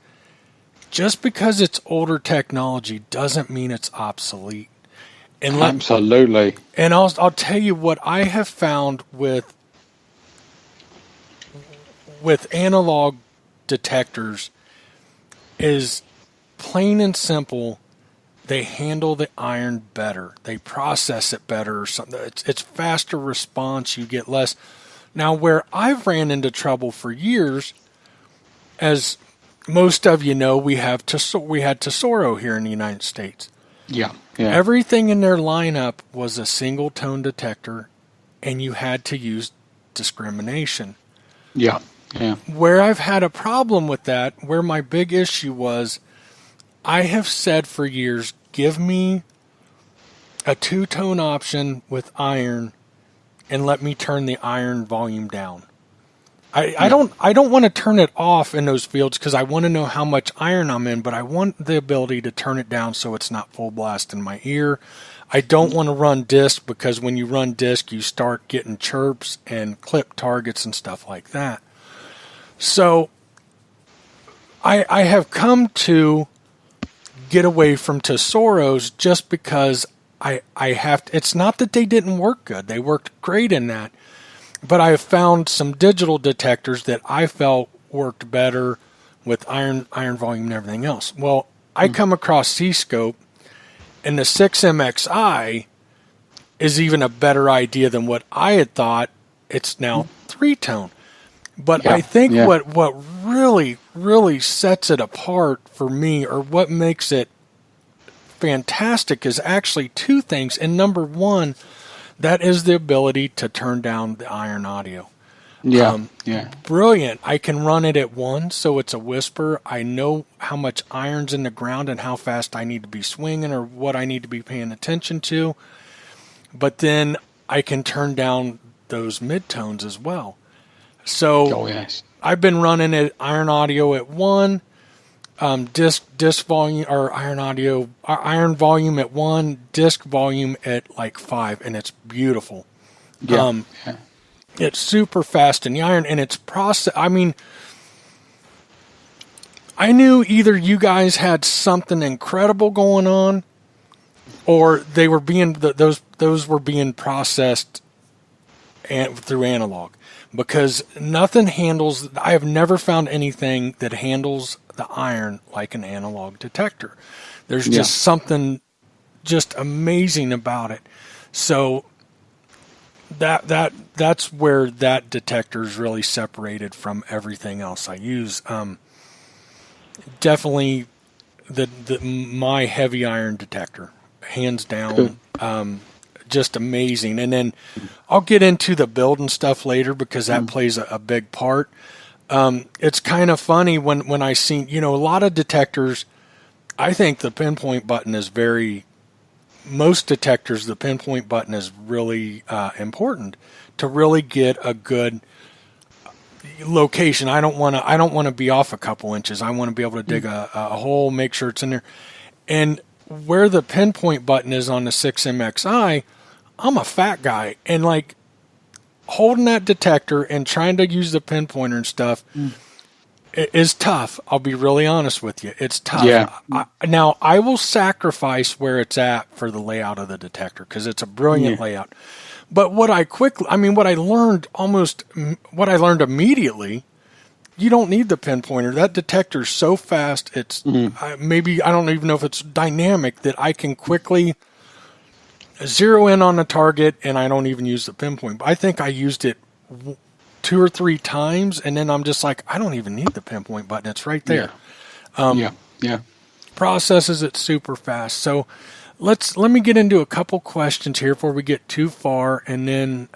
just because it's older technology doesn't mean it's obsolete. Absolutely. And I'll tell you what I have found with analog detectors is plain and simple. They handle the iron better. They process it better or something. It's faster response. You get less. Now, where I've ran into trouble for years, as most of you know, we had Tesoro here in the United States. Yeah. Everything in their lineup was a single tone detector, and you had to use discrimination. Yeah. Where I've had a problem with that, where my big issue was, I have said for years, give me a two-tone option with iron and let me turn the iron volume down. I don't want to turn it off in those fields because I want to know how much iron I'm in, but I want the ability to turn it down so it's not full blast in my ear. I don't want to run disc because when you run disc, you start getting chirps and clip targets and stuff like that. So I have come to get away from Tesoros just because I have to. It's not that they didn't work good. They worked great in that. But I have found some digital detectors that I felt worked better with iron volume and everything else. Well, I come across C-Scope, and the 6MXI is even a better idea than what I had thought. It's now three-tone. But I think what really, really sets it apart for me, or what makes it fantastic, is actually two things. And number one, that is the ability to turn down the iron audio. Brilliant. I can run it at 1, so it's a whisper. I know how much iron's in the ground and how fast I need to be swinging or what I need to be paying attention to. But then I can turn down those midtones as well. So I've been running it iron audio at 1, disc volume, or iron volume at 1, disc volume at like 5, and it's beautiful. It's super fast in the iron, and it's process. I mean, I knew either you guys had something incredible going on, or they were being those were being processed through analog, because nothing handles. I have never found anything that handles the iron like an analog detector. There's just something just amazing about it. So that's where that detector is really separated from everything else I use. Definitely my heavy iron detector, hands down. just amazing. And then I'll get into the build and stuff later because that plays a big part. It's kind of funny when I seen, a lot of detectors, I think the pinpoint button is most detectors, the pinpoint button is really important to really get a good location. I don't want to be off a couple inches. I want to be able to dig a hole, make sure it's in there. And where the pinpoint button is on the 6MXI, I'm a fat guy, and like holding that detector and trying to use the pinpointer and stuff is tough. I'll be really honest with you. It's tough. Yeah. Now, I will sacrifice where it's at for the layout of the detector because it's a brilliant layout. But what I learned immediately, you don't need the pinpointer. That detector's so fast, it's maybe, I don't even know if it's dynamic, that I can quickly zero in on the target and I don't even use the pinpoint. I think I used it 2 or 3 times, and then I'm just like, I don't even need the pinpoint button. It's right there. Processes it super fast. So let me get into a couple questions here before we get too far, and then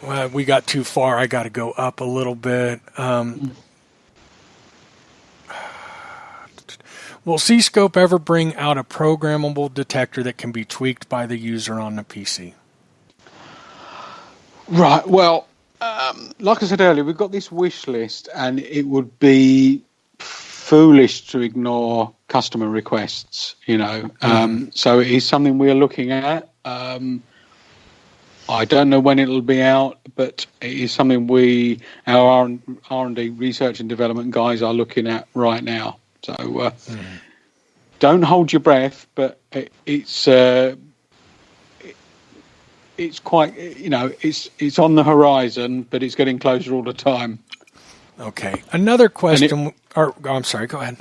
well, we got too far. I got to go up a little bit. Will C-Scope ever bring out a programmable detector that can be tweaked by the user on the PC? Right. Well, like I said earlier, we've got this wish list, and it would be foolish to ignore customer requests, So it is something we're looking at. I don't know when it'll be out, but it is something our R&D research and development guys are looking at right now. So don't hold your breath, but it's quite, it's on the horizon, but it's getting closer all the time. Okay. Another question. I'm sorry. Go ahead.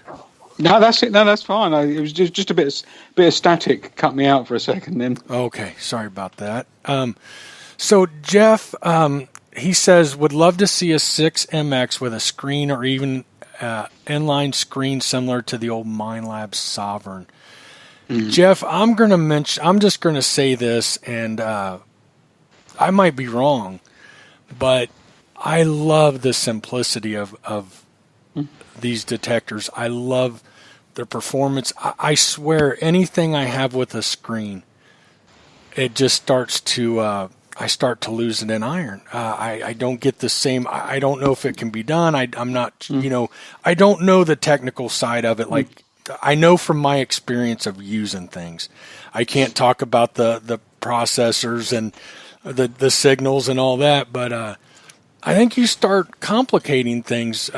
No, that's it. No, that's fine. It was just a bit of static. Cut me out for a second then. Okay. Sorry about that. So Jeff, he says, would love to see a 6MX with a screen or even inline screen similar to the old MineLab Sovereign. Jeff, I'm just going to say this, and I might be wrong, but I love the simplicity of these detectors. I love their performance. I swear, anything I have with a screen, it just starts to I start to lose it in iron. I don't get the same. I don't know if it can be done. I'm not, I don't know the technical side of it. Like, I know from my experience of using things. I can't talk about the processors and the signals and all that, but I think you start complicating things.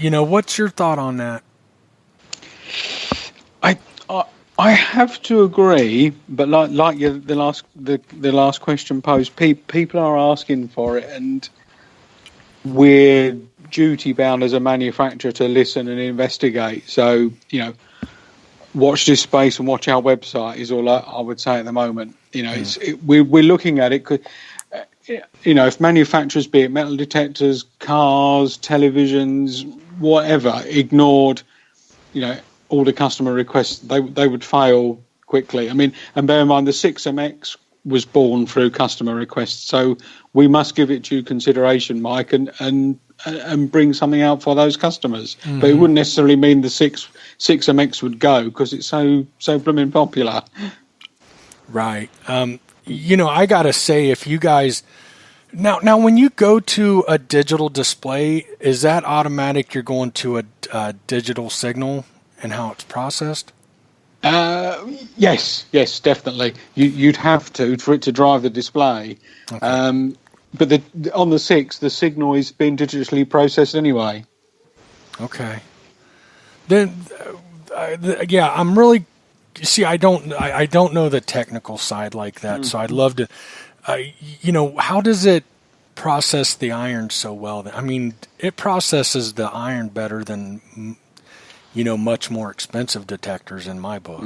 What's your thought on that? I have to agree, but like the last question posed, people are asking for it, and we're duty bound as a manufacturer to listen and investigate. So watch this space and watch our website is all I would say at the moment. We're looking at it. If manufacturers, be it metal detectors, cars, televisions, whatever, ignored, all the customer requests, they would fail quickly. I mean, and bear in mind, the 6MX was born through customer requests, so we must give it due consideration, Mike, and bring something out for those customers. But it wouldn't necessarily mean the 6MX would go because it's so blooming popular. Right. I gotta say, if you guys now when you go to a digital display, is that automatic? You're going to a digital signal and how it's processed? Yes, definitely. You'd have to for it to drive the display. Okay. But on the 6, the signal is being digitally processed anyway. Okay. Then, I'm really. See, I don't know the technical side like that, so I'd love to. How does it process the iron so well? I mean, it processes the iron better than much more expensive detectors in my book.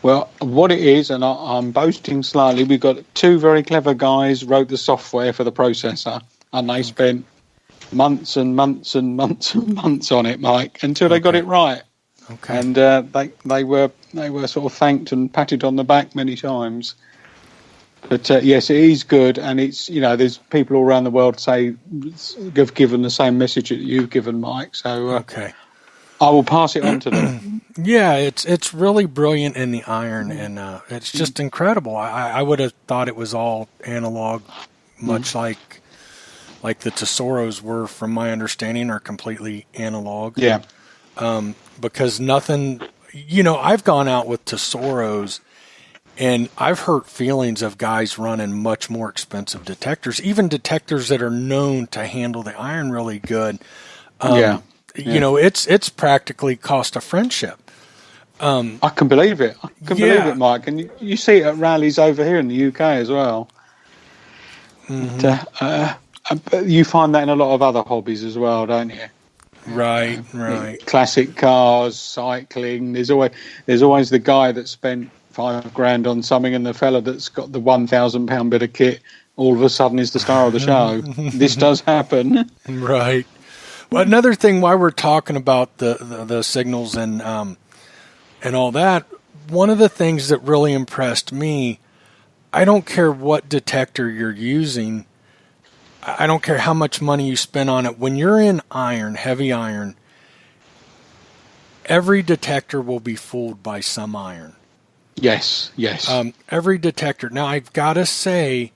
Well, what it is, and I'm boasting slightly, we've got 2 very clever guys wrote the software for the processor, and they spent months and months and months and months on it, Mike, until they got it right. Okay. And they were sort of thanked and patted on the back many times. But yes, it is good, and it's there's people all around the world have given the same message that you've given, Mike. So okay. I will pass it on to them. Yeah, it's really brilliant in the iron, and it's just incredible. I would have thought it was all analog, much like the Tesoros were, from my understanding, are completely analog. Yeah. Because nothing, I've gone out with Tesoros, and I've hurt feelings of guys running much more expensive detectors, even detectors that are known to handle the iron really good. It's practically cost a friendship. I can believe it. Believe it, Mike. And you see it at rallies over here in the UK as well. But you find that in a lot of other hobbies as well, don't you? Right. Classic cars, cycling. There's always the guy that spent $5,000 on something, and the fella that's got the £1,000 bit of kit all of a sudden is the star of the show. This does happen. Right. Well, another thing, while we're talking about the signals and all that, one of the things that really impressed me, I don't care what detector you're using, I don't care how much money you spend on it, when you're in iron, heavy iron, every detector will be fooled by some iron. Yes. Every detector. Now, I've got to say,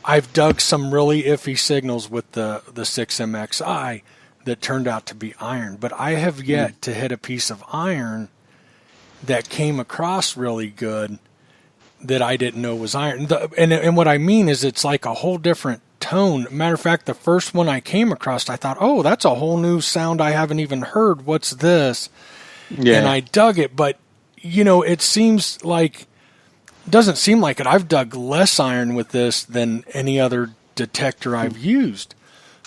I've dug some really iffy signals with the 6MXI that turned out to be iron, but I have yet to hit a piece of iron that came across really good that I didn't know was iron. And what I mean is, it's like a whole different tone. Matter of fact, the first one I came across, I thought, oh, that's a whole new sound I haven't even heard. What's this? Yeah. And I dug it, but it doesn't seem like it. I've dug less iron with this than any other detector I've used.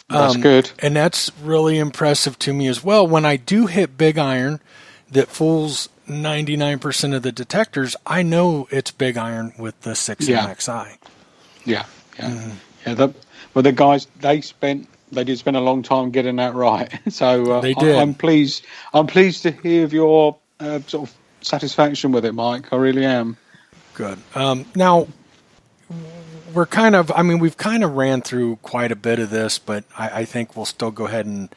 That's good. And that's really impressive to me as well. When I do hit big iron that fools 99% of the detectors, I know it's big iron with the 6MXI. Yeah. The guys, they did spend a long time getting that right. So they did. I'm pleased to hear of your sort of satisfaction with it, Mike. I really am. Good. Now, we've kind of ran through quite a bit of this, but I think we'll still go ahead and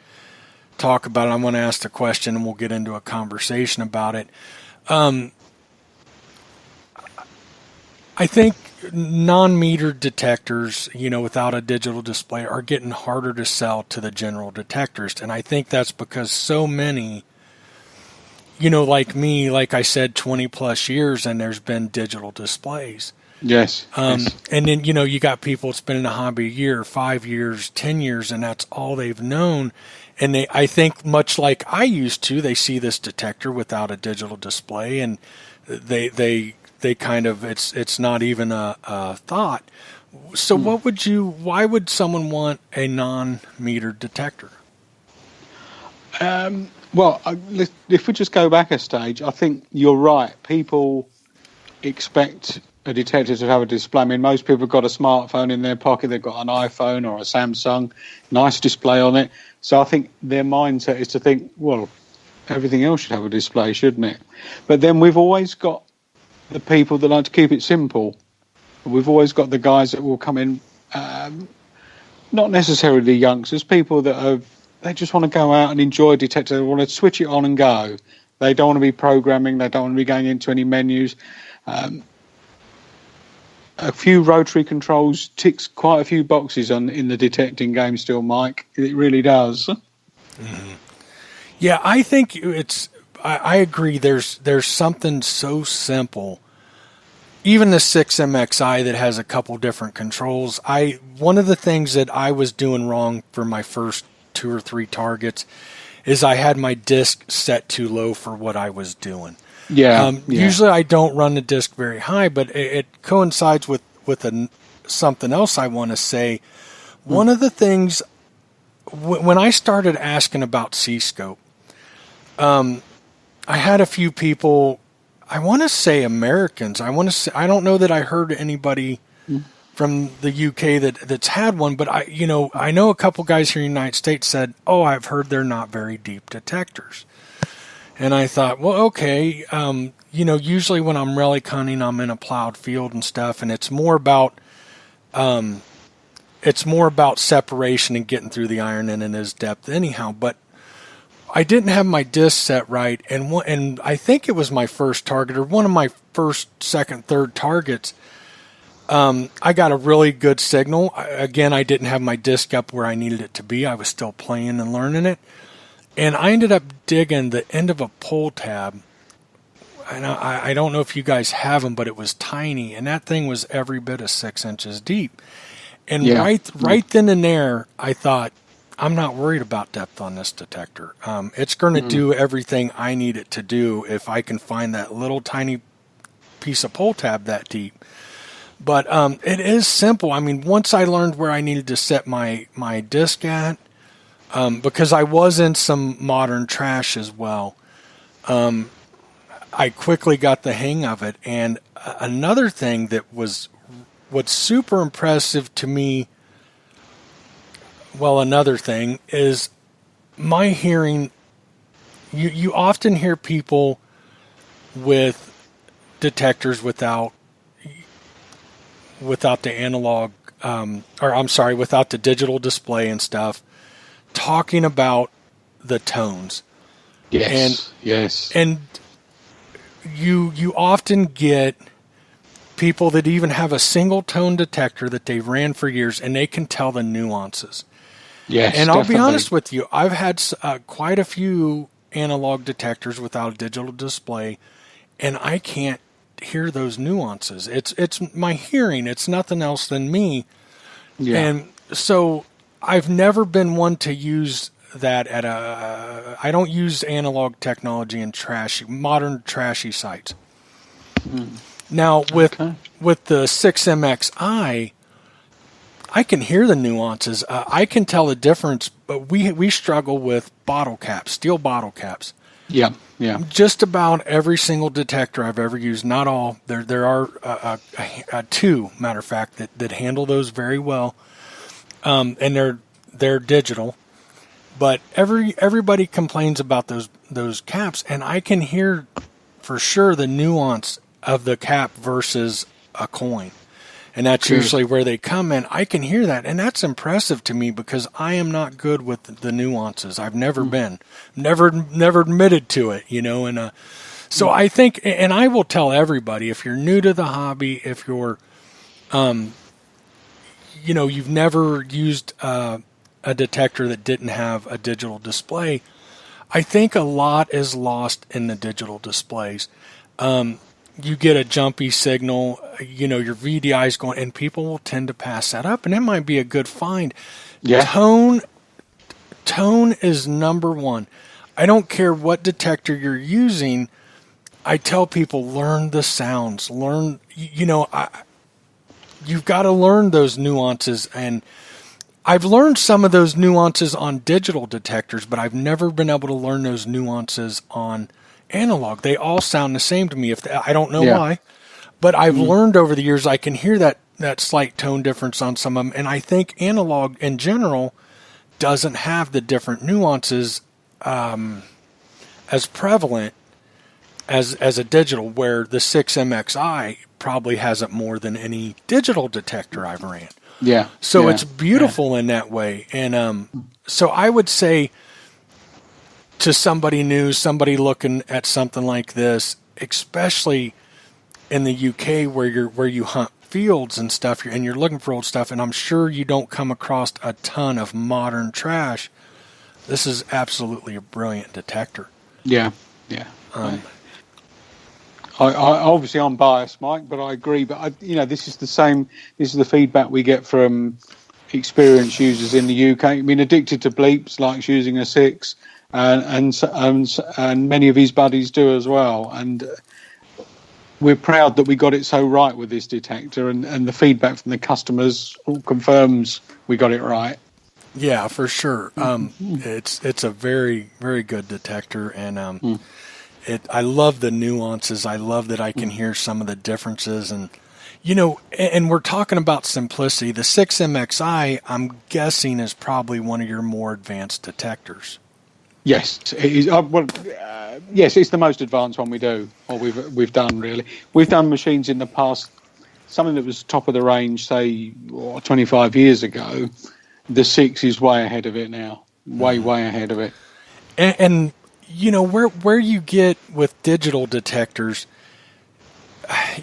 talk about it. I'm going to ask the question, and we'll get into a conversation about it. I think non-metered detectors, without a digital display, are getting harder to sell to the general detectors, and I think that's because so many, like me, like I said, 20 plus years, and there's been digital displays. Yes. And then, you got people that's been in the hobby a year, 5 years, 10 years, and that's all they've known. And I think, much like I used to, they see this detector without a digital display, and they kind of, it's not even a thought. So why would someone want a non-metered detector? Well, if we just go back a stage, I think you're right. People expect a detector to have a display. I mean, most people have got a smartphone in their pocket. They've got an iPhone or a Samsung, nice display on it. So I think their mindset is to think, well, everything else should have a display, shouldn't it? But then we've always got the people that like to keep it simple. We've always got the guys that will come in, not necessarily youngsters, people that they just want to go out and enjoy a detector. They want to switch it on and go. They don't want to be programming. They don't want to be going into any menus. A few rotary controls ticks quite a few boxes in the detecting game still, Mike. It really does. Mm-hmm. Yeah, I think I agree. There's something so simple. Even the 6MXI that has a couple different controls. One of the things that I was doing wrong for my first 2 or 3 targets is I had my disc set too low for what I was doing. Yeah. Usually I don't run the disc very high, but it coincides with something else I want to say. One of the things, when I started asking about C-scope, I had a few people, I want to say Americans, I don't know that I heard anybody from the UK that's had one, but I know a couple guys here in the United States said, oh, I've heard they're not very deep detectors. And I thought, well, okay, usually when I'm relic hunting, I'm in a plowed field and stuff, and it's more about separation and getting through the iron than it is depth anyhow. But I didn't have my disc set right, and I think it was my first target, or one of my first, second, third targets. I got a really good signal. Again, I didn't have my disc up where I needed it to be. I was still playing and learning it. And I ended up digging the end of a pull tab. And I don't know if you guys have them, but it was tiny. And that thing was every bit of 6 inches deep. And right then and there, I thought, I'm not worried about depth on this detector. It's going to do everything I need it to do if I can find that little tiny piece of pull tab that deep. But it is simple. I mean, once I learned where I needed to set my disc at, because I was in some modern trash as well, I quickly got the hang of it. And another thing that was what's super impressive to me, well, another thing is my hearing. You often hear people with detectors without the analog, without the digital display and stuff, talking about the tones. Yes. And you often get people that even have a single tone detector that they've ran for years, and they can tell the nuances. Yes, and I'll definitely. be honest with you, I've had quite a few analog detectors without a digital display, and I can't hear those nuances. It's my hearing. It's nothing else than me. Yeah. And so I've never been one to use that I don't use analog technology in modern trashy sites. Now with the 6MXI, I can hear the nuances. I can tell the difference, but we struggle with bottle caps, steel bottle caps. Yeah. Just about every single detector I've ever used, not all, there are two, matter of fact, that handle those very well, and they're digital. But everybody complains about those caps, and I can hear for sure the nuance of the cap versus a coin. And that's usually where they come in. I can hear that, and that's impressive to me because I am not good with the nuances. I've never been, never admitted to it, And so I think, and I will tell everybody, if you're new to the hobby, if you're, you've never used a detector that didn't have a digital display, I think a lot is lost in the digital displays. You get a jumpy signal, your VDI is going, and people will tend to pass that up, and it might be a good find. Yeah. Tone is number one. I don't care what detector you're using. I tell people, learn the sounds. You've got to learn those nuances, and I've learned some of those nuances on digital detectors, but I've never been able to learn those nuances on analog. They all sound the same to me. I don't know why, but I've learned over the years I can hear that slight tone difference on some of them, and I think analog in general doesn't have the different nuances as prevalent as a digital, where the 6MXI probably has it more than any digital detector I've ran. Yeah. So it's beautiful in that way, and so I would say, to somebody new, somebody looking at something like this, especially in the UK where you hunt fields and stuff, and you're looking for old stuff, and I'm sure you don't come across a ton of modern trash, this is absolutely a brilliant detector. Yeah. I obviously I'm biased, Mike, but I agree. But this is the same. This is the feedback we get from experienced users in the UK. I mean, Addicted to Bleeps likes using a 6. And many of his buddies do as well. And we're proud that we got it so right with this detector, and the feedback from the customers all confirms we got it right. Yeah, for sure. It's a very, very good detector, and I love the nuances. I love that I can hear some of the differences, and and we're talking about simplicity. The 6MXI, I'm guessing, is probably one of your more advanced detectors. Yes, it is. Yes, it's the most advanced one we do, or we've done really. We've done machines in the past. Something that was top of the range, say, 25 years ago. The 6 is way ahead of it now. Way ahead of it. And you know where you get with digital detectors.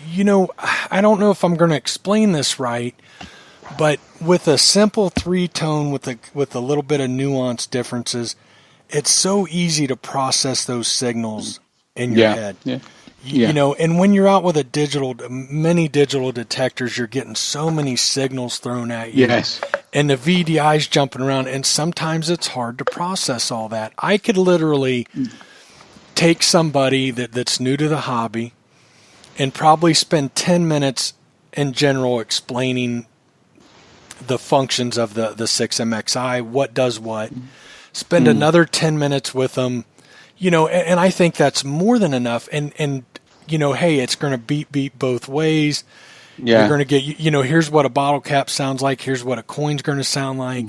You know, I don't know if I'm going to explain this right, but with a simple 3-tone with a little bit of nuance differences, it's so easy to process those signals in your head. Yeah. You know, and when you're out with many digital detectors, you're getting so many signals thrown at you. Yes. And the VDI's jumping around, and sometimes it's hard to process all that. I could literally take somebody that's new to the hobby and probably spend 10 minutes in general explaining the functions of the 6MXI, what does what. Spend another 10 minutes with them, you know, and I think that's more than enough. And you know, hey, it's going to beat both ways. Yeah. You're going to get, you know, here's what a bottle cap sounds like. Here's what a coin's going to sound like.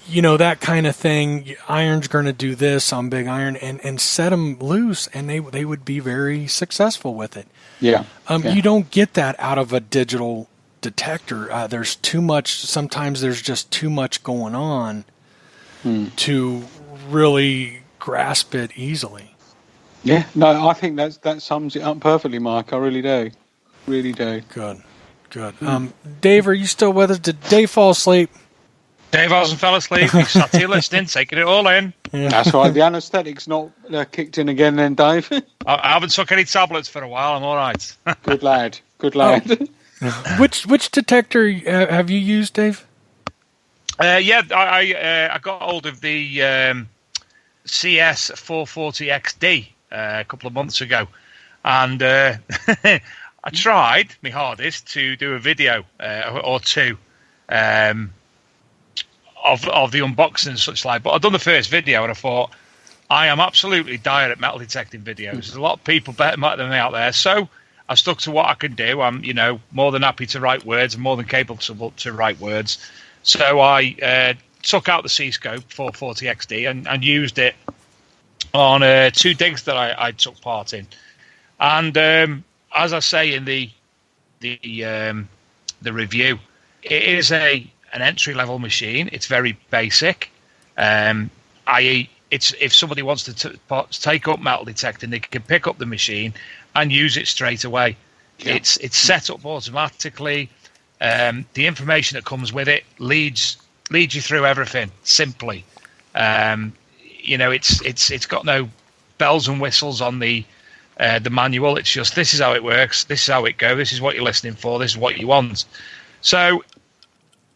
You know, that kind of thing. Iron's going to do this on big iron, and set them loose, and they would be very successful with it. Yeah. You don't get that out of a digital detector. There's too much. Sometimes there's just too much going on to really grasp it easily. Yeah, no, I think that sums it up perfectly, Mike. I really do. Really do. Good. Dave, are you still with us? Did Dave fall asleep? Dave hasn't fell asleep. He's sat here listening, taking it all in. Yeah. That's right. The anaesthetic's not kicked in again then, Dave. I haven't took any tablets for a while. I'm all right. Good lad. Good lad. Which detector have you used, Dave? I got hold of the CS 440XD a couple of months ago, and I tried my hardest to do a video or two of the unboxing and such like. But I'd done the first video and I thought, I am absolutely dire at metal detecting videos. There's a lot of people better than me out there, so I stuck to what I can do. I'm, you know, more than happy to write words and more than capable to write words. So I took out the C-scope 440XD and used it on 2 digs that I took part in. And as I say in the review, it is an entry-level machine. It's very basic. I.e., if somebody wants to take up metal detecting, they can pick up the machine and use it straight away. Yeah. It's set up automatically. The information that comes with it leads you through everything simply. You know, it's got no bells and whistles on the manual. It's just, this is how it works. This is how it goes. This is what you're listening for. This is what you want. So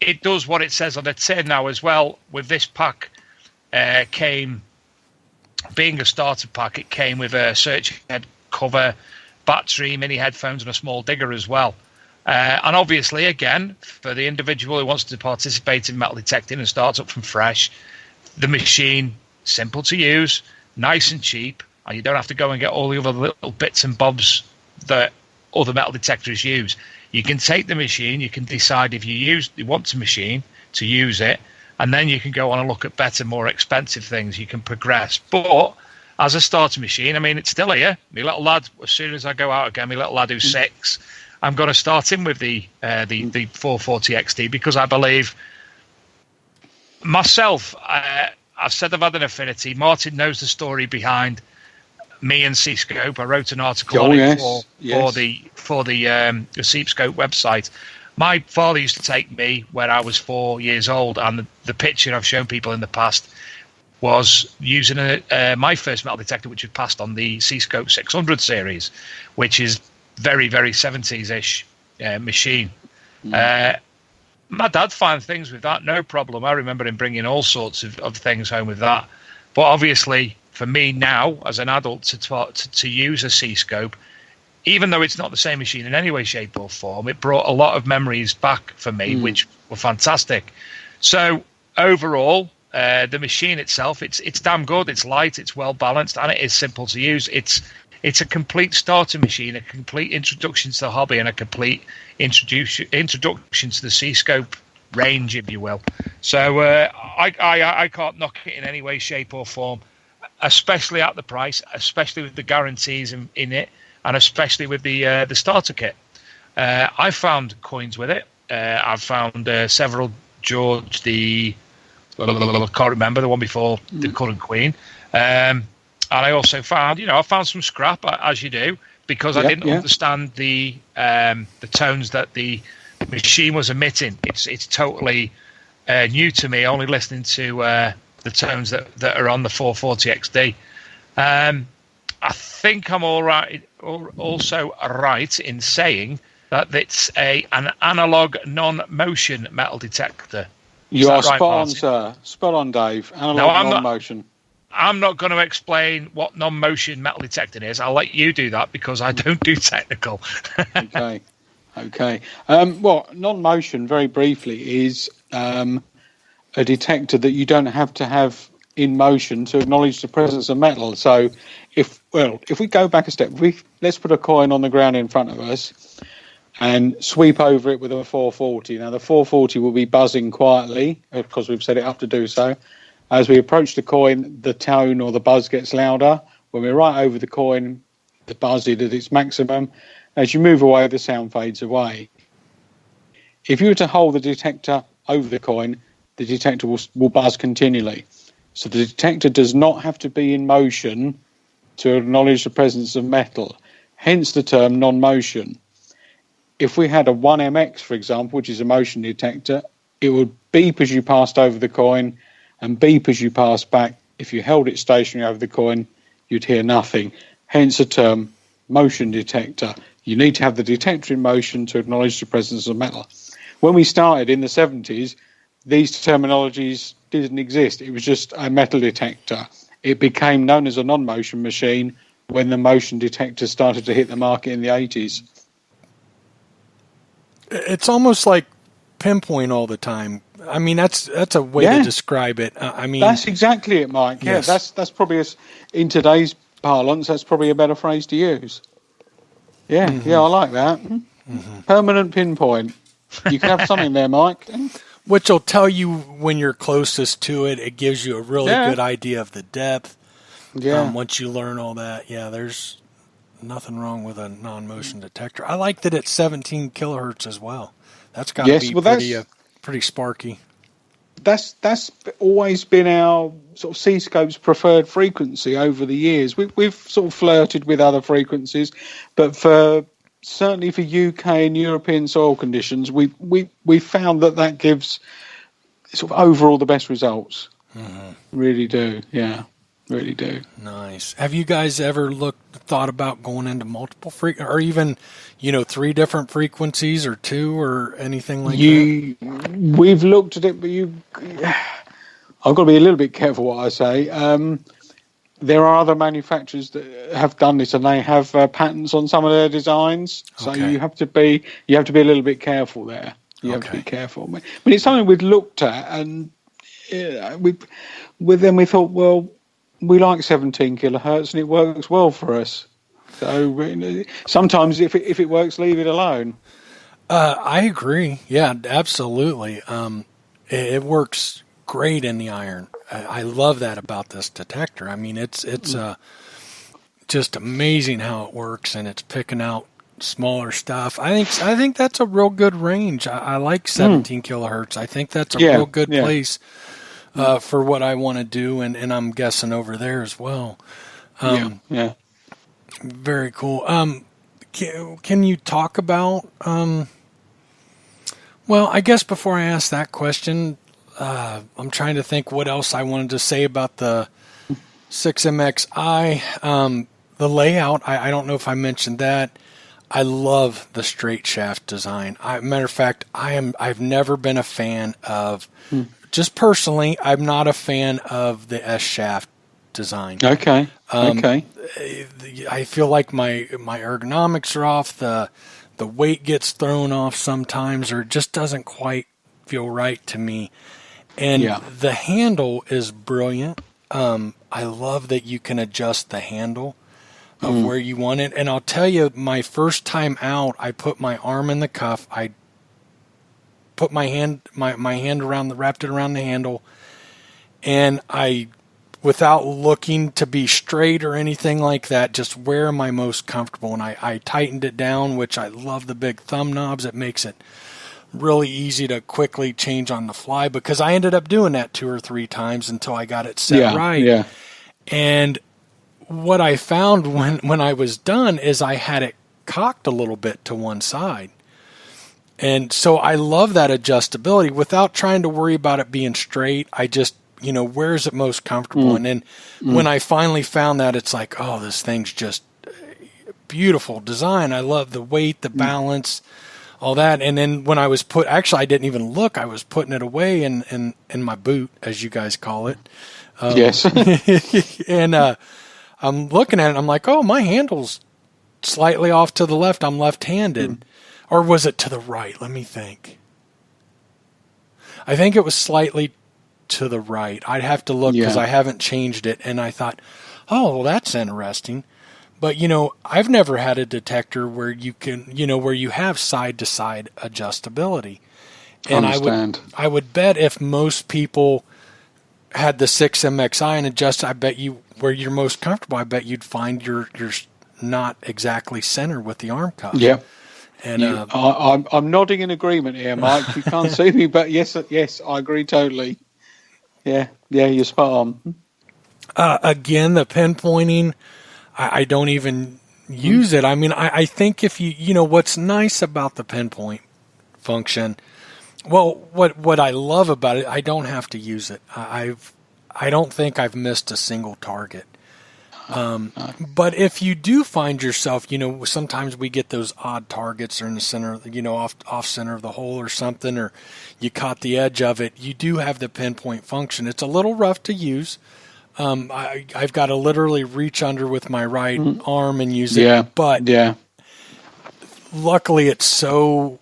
it does what it says on the tin now as well. With this pack, came, being a starter pack, it came with a search head cover, battery, mini headphones, and a small digger as well. And obviously, again, for the individual who wants to participate in metal detecting and starts up from fresh, the machine, simple to use, nice and cheap, and you don't have to go and get all the other little bits and bobs that other metal detectors use. You can take the machine, you can decide if you want the machine to use it, and then you can go on and look at better, more expensive things. You can progress. But as a starter machine, I mean, it's still here. My little lad, as soon as I go out again, my little lad who's 6, I'm going to start him with the 440XD because I believe myself, I've said I've had an affinity. Martin knows the story behind me and C-Scope. I wrote an article on it for the C-Scope website. My father used to take me when I was 4 years old, and the picture I've shown people in the past was using my first metal detector, which was passed on the C-Scope 600 series, which is very, very 70s-ish machine. My dad found things with that, no problem. I remember him bringing all sorts of things home with that. But obviously, for me now, as an adult, to use a C-Scope, even though it's not the same machine in any way, shape or form, it brought a lot of memories back for me, which were fantastic. So overall, the machine itself, it's damn good. It's light, it's well balanced, and it is simple to use. It's a complete starter machine, a complete introduction to the hobby, and a complete introduction to the C-Scope range, if you will. So I can't knock it in any way, shape or form. especially at the price, especially with the guarantees in it, and especially with the starter kit. I found coins with it. I've found several George the I can't remember the one before the current Queen, and I also found I found some scrap as you do because I didn't understand the tones that the machine was emitting. It's totally new to me. Only listening to the tones that are on the 440 XD. I think I'm all right. Also right in saying that it's an analog non-motion metal detector. You are right, spot on, Martin? sir. Spot on, Dave. Analog non-motion. I'm not going to explain what non-motion metal detecting is. I'll let you do that because I don't do technical. Okay. Well, non-motion, very briefly, is a detector that you don't have to have in motion to acknowledge the presence of metal. So, if we go back a step, let's put a coin on the ground in front of us and sweep over it with a 440. Now, the 440 will be buzzing quietly because we've set it up to do so. As we approach the coin, the tone or the buzz gets louder. When we're right over the coin, the buzz is at its maximum. As you move away, the sound fades away. If you were to hold the detector over the coin, the detector will buzz continually. So the detector does not have to be in motion to acknowledge the presence of metal, hence the term non-motion. If we had a 1MX, for example, which is a motion detector, it would beep as you passed over the coin and beep as you passed back. If you held it stationary over the coin, you'd hear nothing, hence the term motion detector. You need to have the detector in motion to acknowledge the presence of metal. When we started in the 70s, these terminologies didn't exist. It was just a metal detector. It became known as a non-motion machine when the motion detectors started to hit the market in the 80s. It's almost like pinpoint all the time. I mean, that's a way to describe it. I mean, that's exactly it, Mike. Yes. Yeah, that's probably in today's parlance. That's probably a better phrase to use. Yeah, I like that. Mm-hmm. Permanent pinpoint. You can have something there, Mike. Which will tell you when you're closest to it. It gives you a really good idea of the depth. Yeah. Once you learn all that, there's nothing wrong with a non-motion detector. I like that it's 17 kilohertz as well. That's got to be pretty sparky. That's always been our sort of C-scope's preferred frequency over the years. We've sort of flirted with other frequencies, but certainly for UK and European soil conditions, we found that gives sort of overall the best results. Mm-hmm. Really do, really do. Nice. Have you guys ever thought about going into multiple or even 3 different frequencies or 2 or anything like that? We've looked at it, but I've got to be a little bit careful what I say. There are other manufacturers that have done this, and they have patents on some of their designs. So you have to be a little bit careful there. You have to be careful. But it's something we've looked at, and then we thought, well, we like 17 kilohertz, and it works well for us. So sometimes, if it works, leave it alone. I agree. Yeah, absolutely. It works great in the iron. I love that about this detector. I mean, it's just amazing how it works, and it's picking out smaller stuff. I think that's a real good range. I like 17 kilohertz. I think that's a real good place for what I want to do, and I'm guessing over there as well. Very cool. Can you talk about? Well, I guess before I ask that question. I'm trying to think what else I wanted to say about the 6MXI. The layout, I don't know if I mentioned that. I love the straight shaft design. Matter of fact, I've never been a fan of, just personally, I'm not a fan of the S shaft design. Okay. I feel like my ergonomics are off. The weight gets thrown off sometimes, or it just doesn't quite feel right to me. And the handle is brilliant. I love that you can adjust the handle of where you want it. And I'll tell you, my first time out, I put my arm in the cuff. I put my hand around wrapped it around the handle, and I without looking to be straight or anything like that, just where am I most comfortable? And I tightened it down, which I love the big thumb knobs. It makes it really easy to quickly change on the fly, because I ended up doing that 2 or 3 times until I got it set right. Yeah. And what I found when I was done is I had it cocked a little bit to one side. And so I love that adjustability without trying to worry about it being straight. I just, where is it most comfortable? And then when I finally found that, it's like, oh, this thing's just beautiful design. I love the weight, the balance, all that. And then when I was I didn't even look. I was putting it away in my boot, as you guys call it. Yes. And I'm looking at it, and I'm like, oh, my handle's slightly off to the left. I'm left-handed. Or was it to the right? Let me think. I think it was slightly to the right. I'd have to look because I haven't changed it. And I thought, oh, well, that's interesting. But, I've never had a detector where you can, where you have side-to-side adjustability. And I would bet if most people had the 6MXI and adjust, I bet you where you're most comfortable, I bet you'd find you're not exactly center with the arm cuff. Yeah. And I'm nodding in agreement here, Mike. You can't see me, but yes, I agree totally. Yeah, you're spot on. Again, the pinpointing, I don't even use it. I mean, I think if what's nice about the pinpoint function, well, what I love about it, I don't have to use it. I don't think I've missed a single target. But if you do find yourself, sometimes we get those odd targets or in the center, off center of the hole or something, or you caught the edge of it, you do have the pinpoint function. It's a little rough to use. I've got to literally reach under with my right arm and use it. But luckily it's so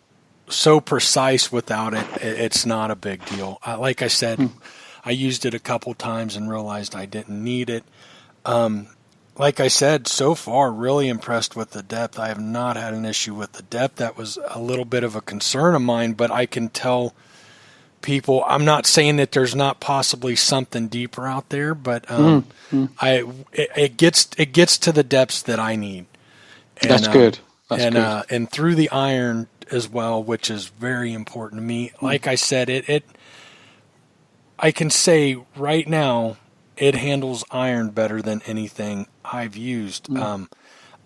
precise without it. It's not a big deal. Like I said, I used it a couple times and realized I didn't need it. Like I said, so far, really impressed with the depth. I have not had an issue with the depth. That was a little bit of a concern of mine, but I can tell people, I'm not saying that there's not possibly something deeper out there, but it gets to the depths that I need. And, That's good. That's good. And through the iron as well, which is very important to me. Like I said, I can say right now, it handles iron better than anything I've used.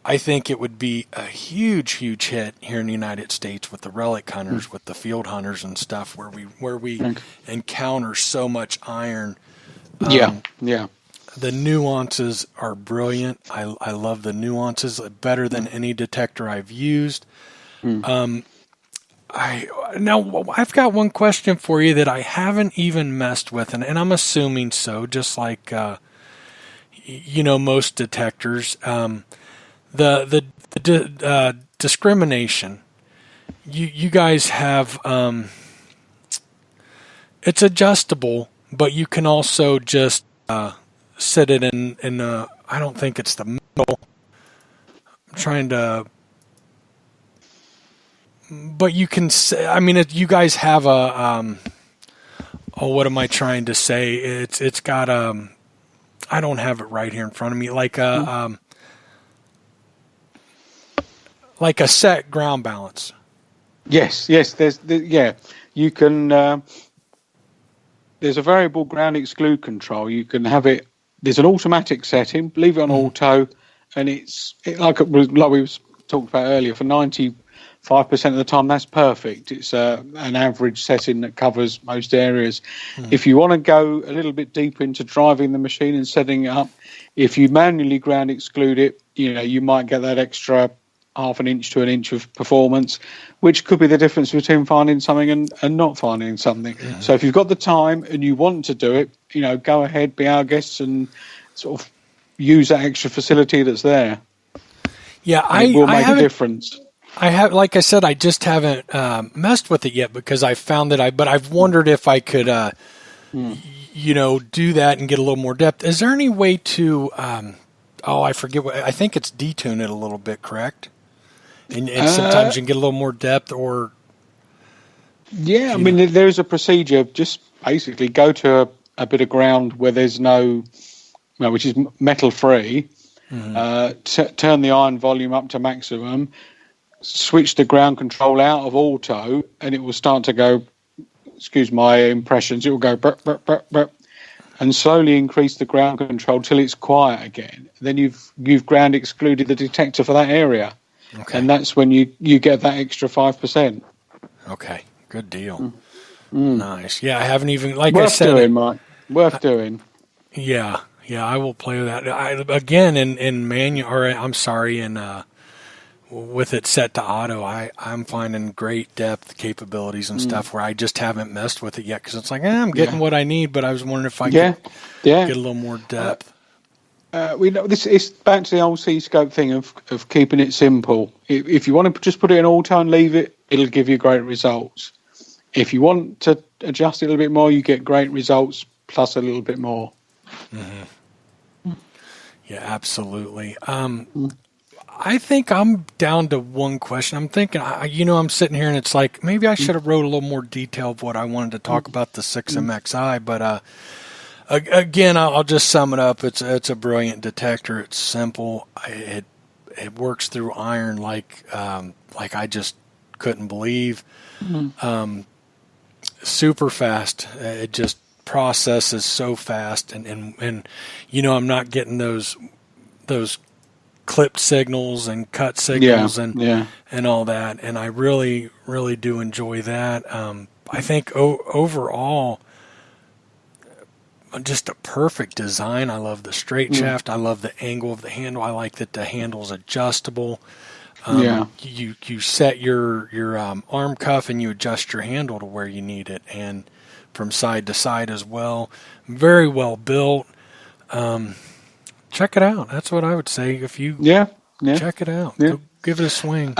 I think it would be a huge, huge hit here in the United States with the relic hunters, with the field hunters and stuff, where we encounter so much iron. The nuances are brilliant. I love the nuances better than any detector I've used. I've got one question for you that I haven't even messed with, and I'm assuming so, just like most detectors. The discrimination. You guys have it's adjustable, but you can also just set it in. I don't think it's the middle. I'm trying to. But you can say, you guys have a, what am I trying to say? It's got I don't have it right here in front of me, like a set ground balance. Yes. You can. There's a variable ground exclude control. You can have it. There's an automatic setting. Leave it on auto, and it's like we talked about earlier. For 95% of the time, that's perfect. It's an average setting that covers most areas. If you want to go a little bit deeper into driving the machine and setting it up, if you manually ground exclude it, you might get that extra half an inch to an inch of performance, which could be the difference between finding something and not finding something. So if you've got the time and you want to do it, go ahead, be our guests and sort of use that extra facility that's there. Yeah, it will make a difference. I have, like I said, I just haven't messed with it yet because I found that but I've wondered if I could, do that and get a little more depth. Is there any way to, I forget I think it's detune it a little bit, correct? And sometimes you can get a little more depth or. Yeah, there's a procedure. Just basically go to a bit of ground where there's no which is metal free. Turn the iron volume up to maximum, switch the ground control out of auto, and it will start to go, excuse my impressions, it will go burp, burp, burp, burp, and slowly increase the ground control till it's quiet again. Then you've ground excluded the detector for that area. Okay. And that's when you get that extra 5%. Okay, good deal. Nice. Yeah, I haven't even, like Worth I said. Worth doing, Mike. Worth doing. Yeah, I will play with that. Again, in manual, or I'm sorry, with it set to auto, I'm finding great depth capabilities and stuff where I just haven't messed with it yet because it's like, I'm getting what I need, but I was wondering if I could get a little more depth. We know this is back to the old C-scope thing of keeping it simple. If you want to just put it in auto and leave it, it'll give you great results. If you want to adjust it a little bit more, you get great results plus a little bit more. Yeah, absolutely. I think I'm down to one question. I'm thinking, I'm sitting here and it's like maybe I should have wrote a little more detail of what I wanted to talk about the 6MXI, but again, I'll just sum it up. It's a brilliant detector. It's simple. It works through iron like I just couldn't believe. Super fast. It just processes so fast, and I'm not getting those clipped signals and cut signals and all that. And I really, really do enjoy that. I think overall, just a perfect design. I love the straight shaft. I love the angle of the handle. I like that the handle's adjustable. You set your arm cuff and you adjust your handle to where you need it, and from side to side as well. Very well built. Check it out. That's what I would say. If you check it out, go give it a swing.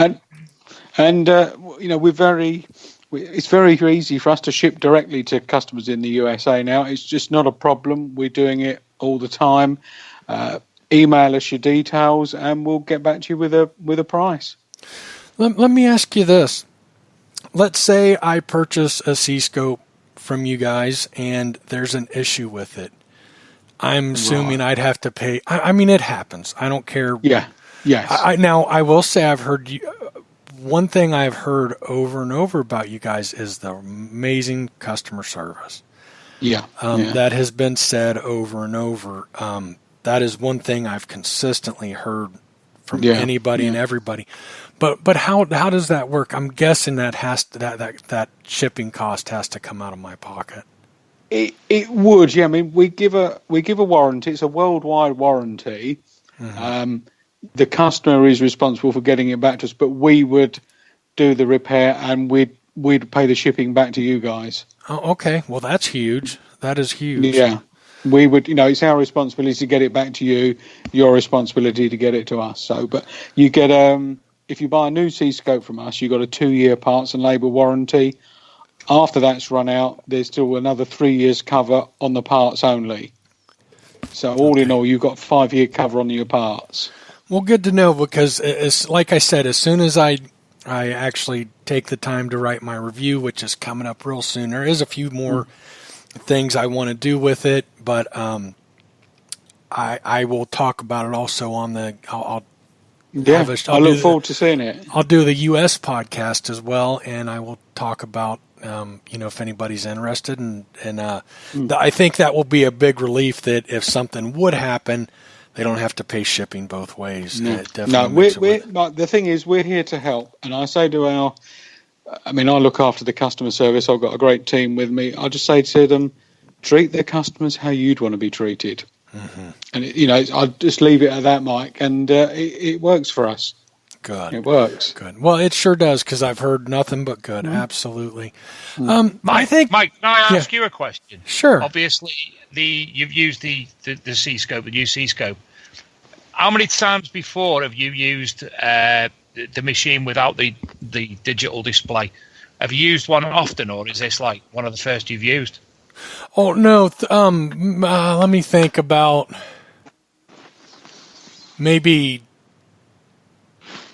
And it's very easy for us to ship directly to customers in the USA now. It's just not a problem. We're doing it all the time. Email us your details, and we'll get back to you with a price. Let me ask you this. Let's say I purchase a C-scope from you guys, and there's an issue with it. I'm assuming I'd have to pay. I mean, it happens. I don't care. Yeah. Yes. Now, I will say I've heard you. One thing I've heard over and over about you guys is the amazing customer service. That has been said over and over. That is one thing I've consistently heard from anybody and everybody. But how does that work? I'm guessing that that shipping cost has to come out of my pocket. It would, yeah. I mean, we give a warranty. It's a worldwide warranty. The customer is responsible for getting it back to us, but we would do the repair and we'd pay the shipping back to you guys. Oh, okay. Well, that's huge. That is huge. Yeah. We would, it's our responsibility to get it back to you, your responsibility to get it to us. So, but you get, if you buy a new C-scope from us, you got a 2-year parts and labour warranty. After that's run out, there's still another 3 years cover on the parts only. So all in all, you've got 5-year cover on your parts. Well, good to know, because it's like I said, as soon as I actually take the time to write my review, which is coming up real soon, there is a few more things I want to do with it, but I will talk about it also on the. I look forward to seeing it. I'll do the U.S. podcast as well, and I will talk about if anybody's interested, and I think that will be a big relief that if something would happen, they don't have to pay shipping both ways. The thing is, we're here to help, and I say to I look after the customer service. I've got a great team with me. I just say to them, treat their customers how you'd want to be treated. And I'll just leave it at that, Mike, and it works for us. Good. It works. Good. Well, it sure does, because I've heard nothing but good. Absolutely. Mike, can I ask you a question? Sure. Obviously, you've used the C-scope, the new C-scope. How many times before have you used the machine without the digital display? Have you used one often, or is this like one of the first you've used? Oh, no. Let me think. About maybe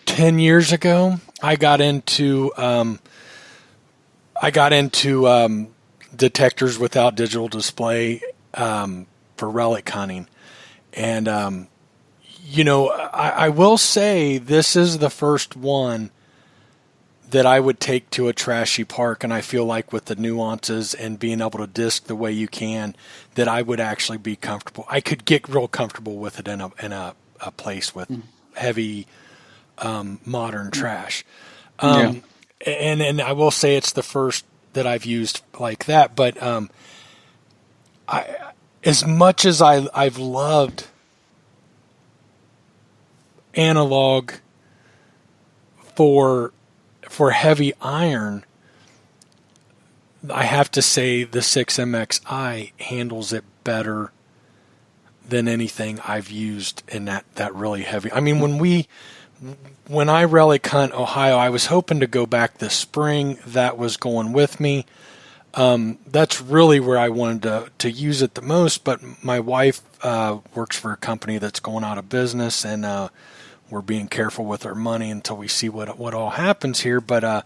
10 years ago, I got into detectors without digital display for relic hunting. And, I will say this is the first one that I would take to a trashy park, and I feel like with the nuances and being able to disc the way you can, that I would actually be comfortable. I could get real comfortable with it in a place with heavy modern trash. And I will say it's the first that I've used like that. But as much as I've loved analog for heavy iron, I have to say the 6MXI handles it better than anything I've used in that really heavy. I mean, when I relic hunt Ohio, I was hoping to go back this spring. That was going with me. That's really where I wanted to use it the most, but my wife works for a company that's going out of business, and we're being careful with our money until we see what all happens here. But,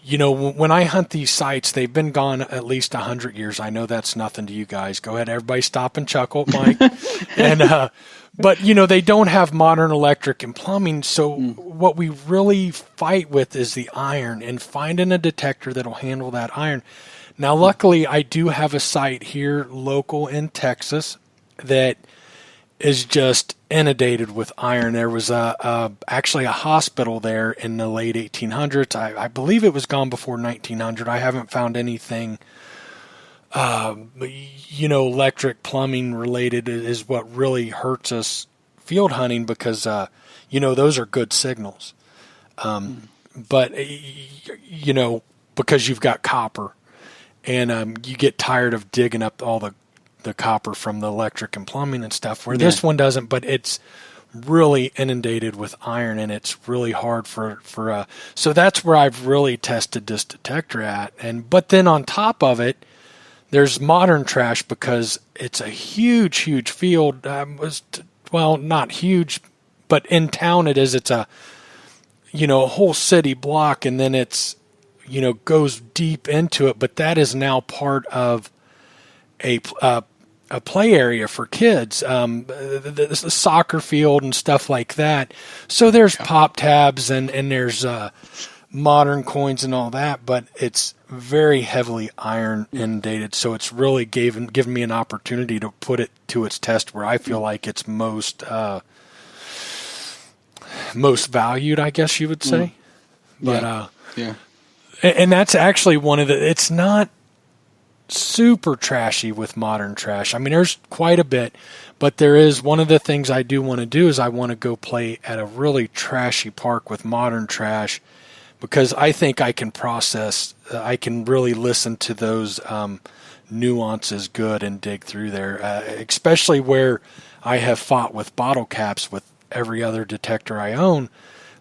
when I hunt these sites, they've been gone at least 100 years. I know that's nothing to you guys. Go ahead, everybody stop and chuckle at Mike. But, they don't have modern electric and plumbing. So what we really fight with is the iron and finding a detector that'll handle that iron. Now, luckily, I do have a site here local in Texas that is just inundated with iron. There was actually a hospital there in the late 1800s. I believe it was gone before 1900. I haven't found anything, electric plumbing related is what really hurts us field hunting because, those are good signals. But, because you've got copper and you get tired of digging up all the copper from the electric and plumbing and stuff, where this one doesn't, but it's really inundated with iron, and it's really hard for so that's where I've really tested this detector at. But then on top of it, there's modern trash because it's a huge field. Not huge, but in town it is. It's a whole city block, and then it's goes deep into it, but that is now part of a play area for kids, the soccer field and stuff like that. So there's pop tabs and there's modern coins and all that, but it's very heavily iron inundated. So it's really given me an opportunity to put it to its test where I feel like it's most valued, I guess you would say. But and that's actually one of it's not super trashy with modern trash. I mean, there's quite a bit, but there is one of the things I do want to do is I want to go play at a really trashy park with modern trash because I think I can I can really listen to those nuances good and dig through there, especially where I have fought with bottle caps with every other detector I own.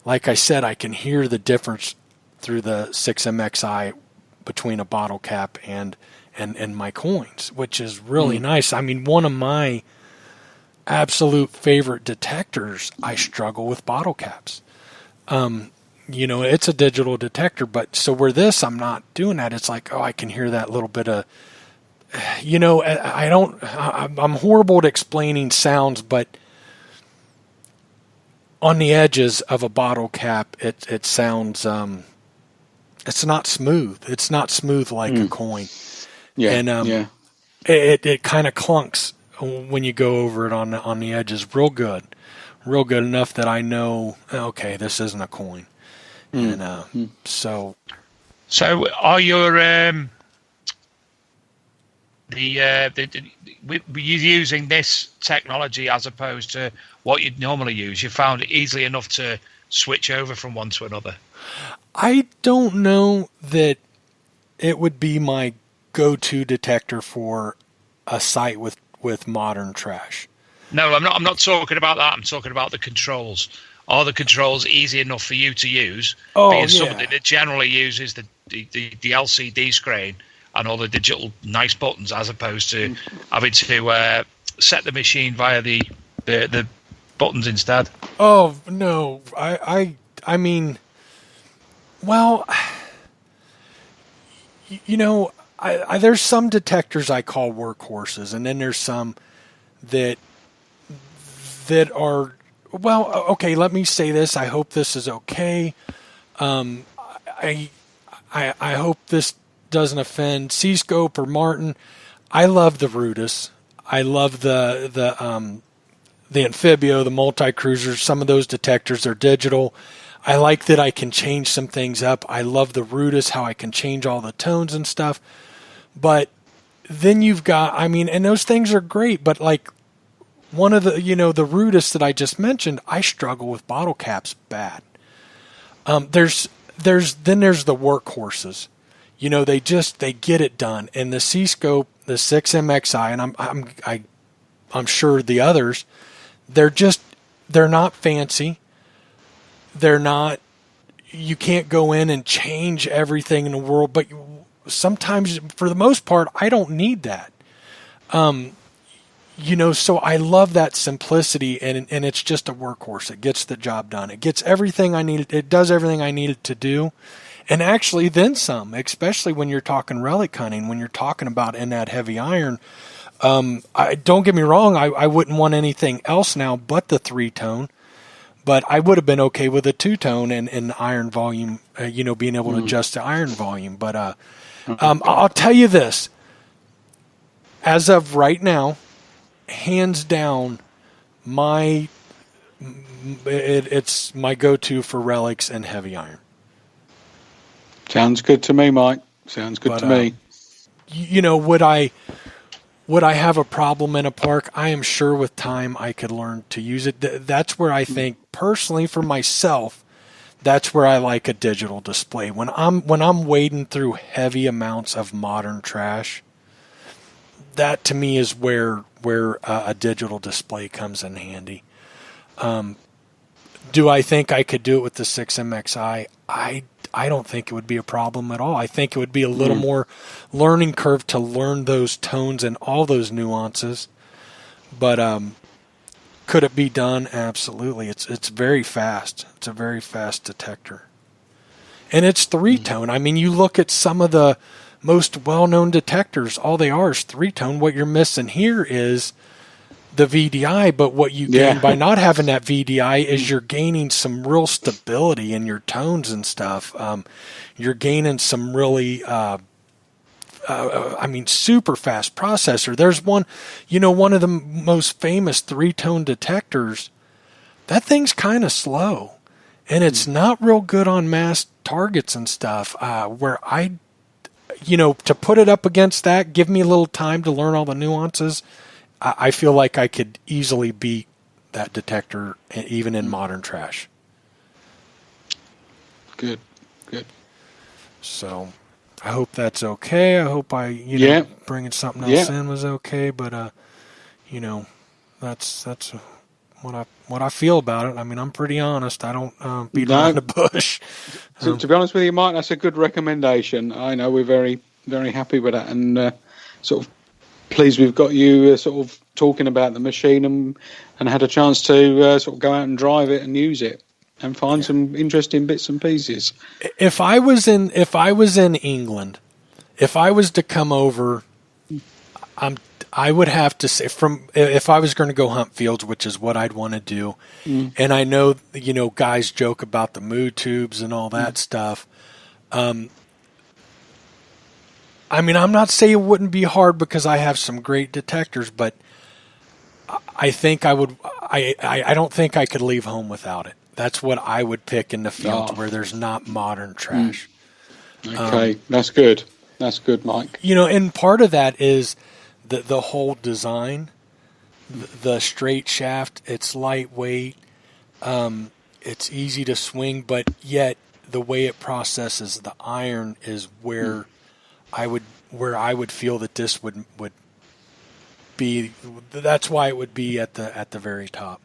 Like I said, I can hear the difference through the 6MXI between a bottle cap and my coins, which is really nice. I mean, one of my absolute favorite detectors, I struggle with bottle caps. It's a digital detector, but so where I'm not doing that. It's like, I can hear that little bit of, I'm horrible at explaining sounds, but on the edges of a bottle cap, it sounds, it's not smooth. It's not smooth like a coin. It kind of clunks when you go over it on the edges. Real good enough that I know, okay, this isn't a coin. And so are your you're using this technology as opposed to what you'd normally use? You found it easily enough to switch over from one to another? I don't know that it would be my go-to detector for a site with modern trash. No, I'm not talking about that. I'm talking about the controls. Are the controls easy enough for you to use? Being somebody that generally uses the LCD screen and all the digital nice buttons, as opposed to having to set the machine via the buttons instead. Oh no, I mean, well, there's some detectors I call workhorses, and then there's some that that are, well, okay, let me say this. I hope this is okay. I hope this doesn't offend C-Scope or Martin. I love the Rudis. I love the Amphibio, the multi-cruisers. Some of those detectors are digital. I like that I can change some things up. I love the Rudis, how I can change all the tones and stuff. But then you've got, I mean, and those things are great, but like one of the, the Rudis that I just mentioned, I struggle with bottle caps bad. There's the workhorses. They get it done. And the C-Scope, the 6MXI, and I'm sure the others, they're not fancy. They're not, you can't go in and change everything in the world, but sometimes, for the most part, I don't need that. So I love that simplicity, and it's just a workhorse. It gets the job done. It gets everything I need. It does everything I need it to do. And actually then some, especially when you're talking relic hunting, when you're talking about in that heavy iron. Don't get me wrong, I wouldn't want anything else now but the 3-tone. But I would have been okay with a 2-tone and iron volume, being able to adjust the iron volume. But I'll tell you this. As of right now, hands down, it's my go-to for relics and heavy iron. Sounds good to me, Mike. Sounds good to me. Would I have a problem in a park? I am sure with time I could learn to use it. That's where I think, personally for myself, that's where I like a digital display. When I'm wading through heavy amounts of modern trash, that to me is where a digital display comes in handy. Do I think I could do it with the 6MXI? I don't think it would be a problem at all. I think it would be a little more learning curve to learn those tones and all those nuances. But could it be done? Absolutely. It's very fast. It's a very fast detector. And it's 3-tone. I mean, you look at some of the most well-known detectors, all they are is 3-tone. What you're missing here is the VDI, but what you gain by not having that VDI is you're gaining some real stability in your tones and stuff. You're gaining some really, super fast processor. There's one of the most famous 3-tone detectors. That thing's kind of slow, and it's not real good on mass targets and stuff. Where to put it up against that, give me a little time to learn all the nuances. I feel like I could easily beat that detector even in modern trash. Good. So I hope that's okay. I hope bringing something else in was okay. But that's what I feel about it. I mean, I'm pretty honest. I don't beat around the bush. To be honest with you, Mike, that's a good recommendation. I know we're very, very happy with that, and sort of pleased we've got you sort of talking about the machine and had a chance to sort of go out and drive it and use it and find some interesting bits and pieces. If I was in England, if I was to come over, I would have to say if I was going to go hunt fields, which is what I'd want to do, and I know guys joke about the moo tubes and all that stuff. I mean, I'm not saying it wouldn't be hard because I have some great detectors, but I think I would. I don't think I could leave home without it. That's what I would pick in the fields where there's not modern trash. Okay, that's good. That's good, Mike. And part of that is the whole design, the straight shaft. It's lightweight. It's easy to swing, but yet the way it processes the iron is where I would feel that this would be. That's why it would be at the very top.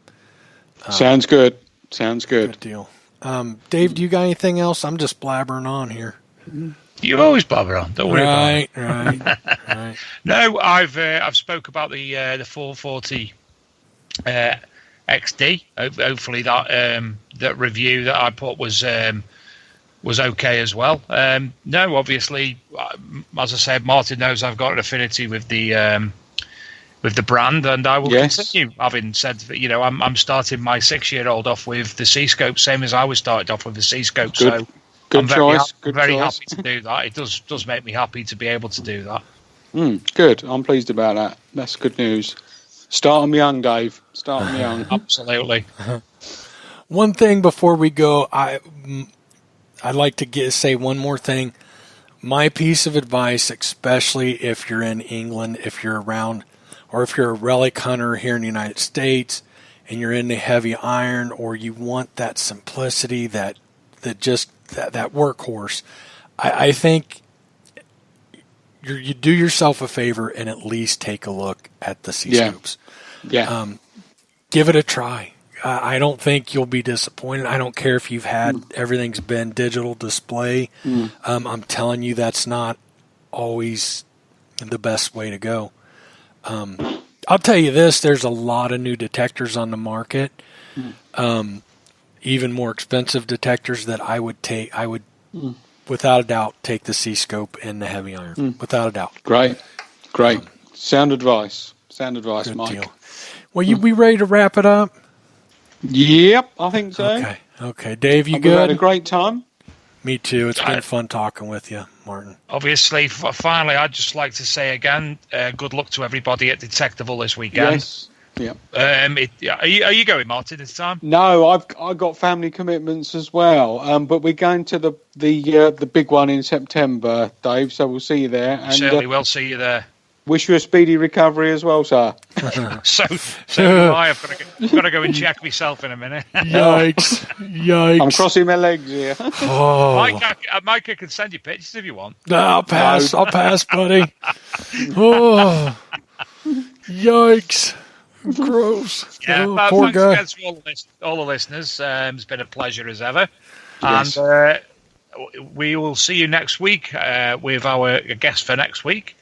Sounds good. Sounds good. Good deal. Dave, do you got anything else? I'm just blabbering on here. You always blabber on. Don't worry about it. Right. No, I've spoke about the 440 XD. Hopefully that review that I put was okay as well. No, obviously, as I said, Martin knows I've got an affinity with the with the brand, and I will Yes. continue. Having said that, I'm starting my 6-year-old off with the C-scope, same as I was started off with the C-scope. Good. So Good I'm choice. very happy to do that. It does make me happy to be able to do that. Good. I'm pleased about that. That's good news. Start them young, Dave. Start them young. Absolutely. One thing before we go, I'd like to say one more thing. My piece of advice, especially if you're in England, if you're around, or if you're a relic hunter here in the United States and you're into heavy iron, or you want that simplicity, that workhorse, I think you do yourself a favor and at least take a look at the C-scopes. Yeah. Give it a try. I don't think you'll be disappointed. I don't care if you've had everything's been digital display. I'm telling you, that's not always the best way to go. I'll tell you this: there's a lot of new detectors on the market, even more expensive detectors that I would take. I would, without a doubt, take the C-scope and the heavy iron. Without a doubt. Great. Sound advice. Good Mike. Deal. Well, we ready to wrap it up? Yep, I think so. Okay. Dave, you We've good? had a great time. Me too. It's been fun talking with you, Martin. Obviously, finally, I'd just like to say again, good luck to everybody at Detectable this weekend. Yes. Yeah. Are you going, Martin, this time? No, I've got family commitments as well. But we're going to the big one in September, Dave. So we'll see you there. And Certainly will see you there. wish you a speedy recovery as well, sir. So do I. I've got to go and check myself in a minute. Yikes. I'm crossing my legs here. Mike, I can send you pictures if you want. No, I'll pass. I'll pass, buddy. Oh, yikes. Gross. Yeah, oh, poor thanks guy. again to all the listeners. It's been a pleasure as ever. Yes. And we will see you next week with our guest for next week,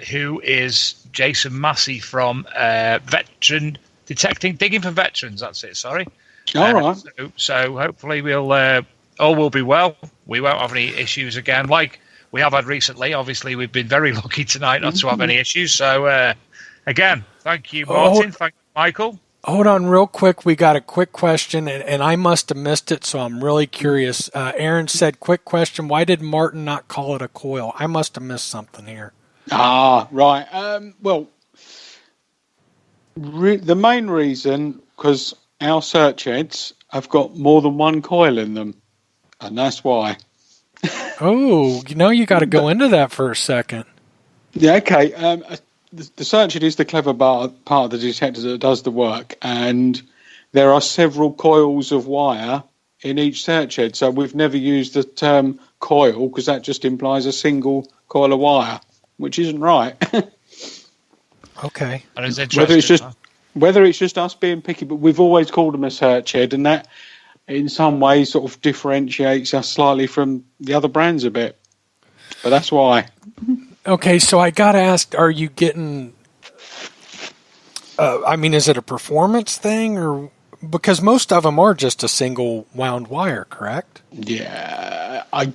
who is Jason Massey from Veteran Detecting, Digging for Veterans. That's it, sorry. All right. So hopefully all will be well. We won't have any issues again like we have had recently. Obviously, we've been very lucky tonight not to have any issues. So, again, thank you, Martin. Thank you, Michael. Hold on real quick. We got a quick question, and I must have missed it, so I'm really curious. Aaron said, quick question, why did Martin not call it a coil? I must have missed something here. Ah, right. Well, the main reason, because our search heads have got more than one coil in them, and that's why. Oh, you got to go into that for a second. Yeah, okay. The search head is the clever part of the detector that does the work, and there are several coils of wire in each search head. So we've never used the term coil because that just implies a single coil of wire, which isn't right. Okay. That is interesting. Whether it's just us being picky, but we've always called them a search head, and that in some ways sort of differentiates us slightly from the other brands a bit. But that's why. Okay, so I got to ask, are you getting, is it a performance thing? Or because most of them are just a single wound wire, correct? Yeah, I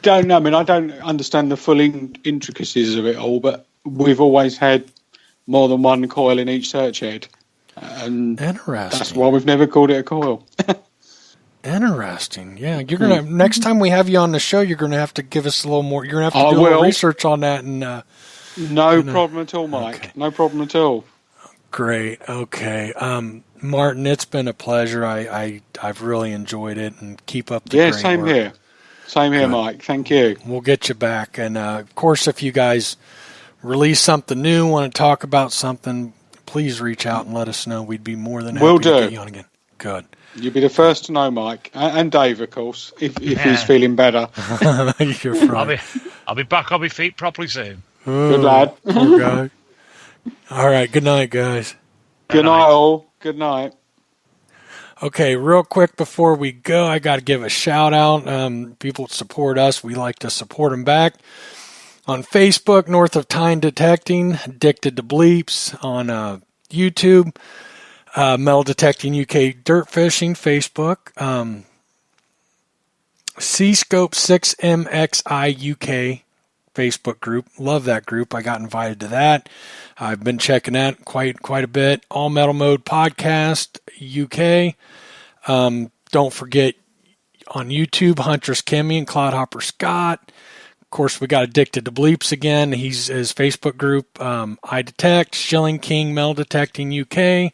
don't know. I mean, I don't understand the full intricacies of it all, but we've always had more than one coil in each search head. And Interesting. that's why we've never called it a coil. Interesting. Yeah, you're gonna next time we have you on the show, you're gonna have to give us a little more. You're gonna have to do a little research on that. And no problem at all, Mike. Okay. No problem at all. Great. Okay, Martin, it's been a pleasure. I've really enjoyed it, and keep up the great same work. here. Same here, Mike. Thank you. We'll get you back, and of course, if you guys release something new, want to talk about something, please reach out and let us know. We'd be more than happy to get you on again. Good. You'll be the first to know, Mike, and Dave, of course, if he's feeling better. You're right. I'll be back on my feet properly soon. Good lad. Poor guy. All right. Good night, guys. Good night, all. Good night. Okay, real quick before we go, I got to give a shout out. People support us. We like to support them back. On Facebook, North of Tyne Detecting, Addicted to Bleeps. On YouTube, Metal Detecting UK Dirt Fishing, Facebook. C-Scope 6MXI UK, Facebook group. Love that group. I got invited to that. I've been checking that quite a bit. All Metal Mode Podcast UK. Don't forget on YouTube, Huntress Kimmy and Cloudhopper Scott. Of course, we got Addicted to Bleeps again. He's his Facebook group. I Detect, Shilling King Metal Detecting UK.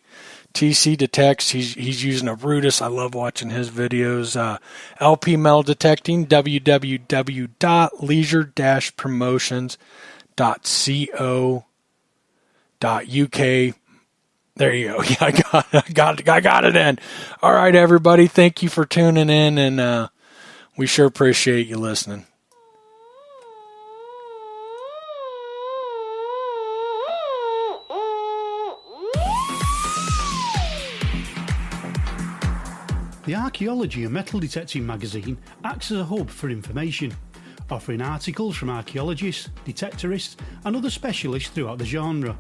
TC Detects. He's using a Brutus. I love watching his videos. LP Metal Detecting. www.leisure-promotions.co.uk. There you go. Yeah, I got it in. All right, everybody. Thank you for tuning in, and we sure appreciate you listening. The Archaeology and Metal Detecting magazine acts as a hub for information, offering articles from archaeologists, detectorists and other specialists throughout the genre,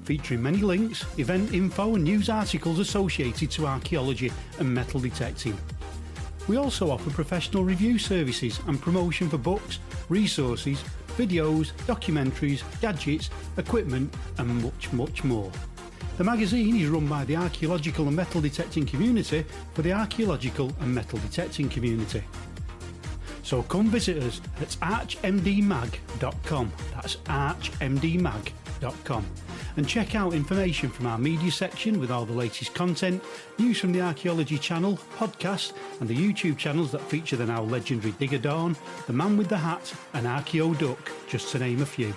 featuring many links, event info and news articles associated to archaeology and metal detecting. We also offer professional review services and promotion for books, resources, videos, documentaries, gadgets, equipment and much more. The magazine is run by the archaeological and metal detecting community for the archaeological and metal detecting community. So come visit us at archmdmag.com, that's archmdmag.com, and check out information from our media section with all the latest content, news from the Archaeology channel, podcasts and the YouTube channels that feature the now legendary Digger Dawn, the Man with the Hat and Archeo Duck, just to name a few.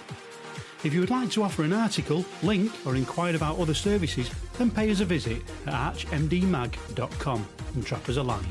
If you would like to offer an article, link or inquire about other services, then pay us a visit at archmdmag.com and drop us a line.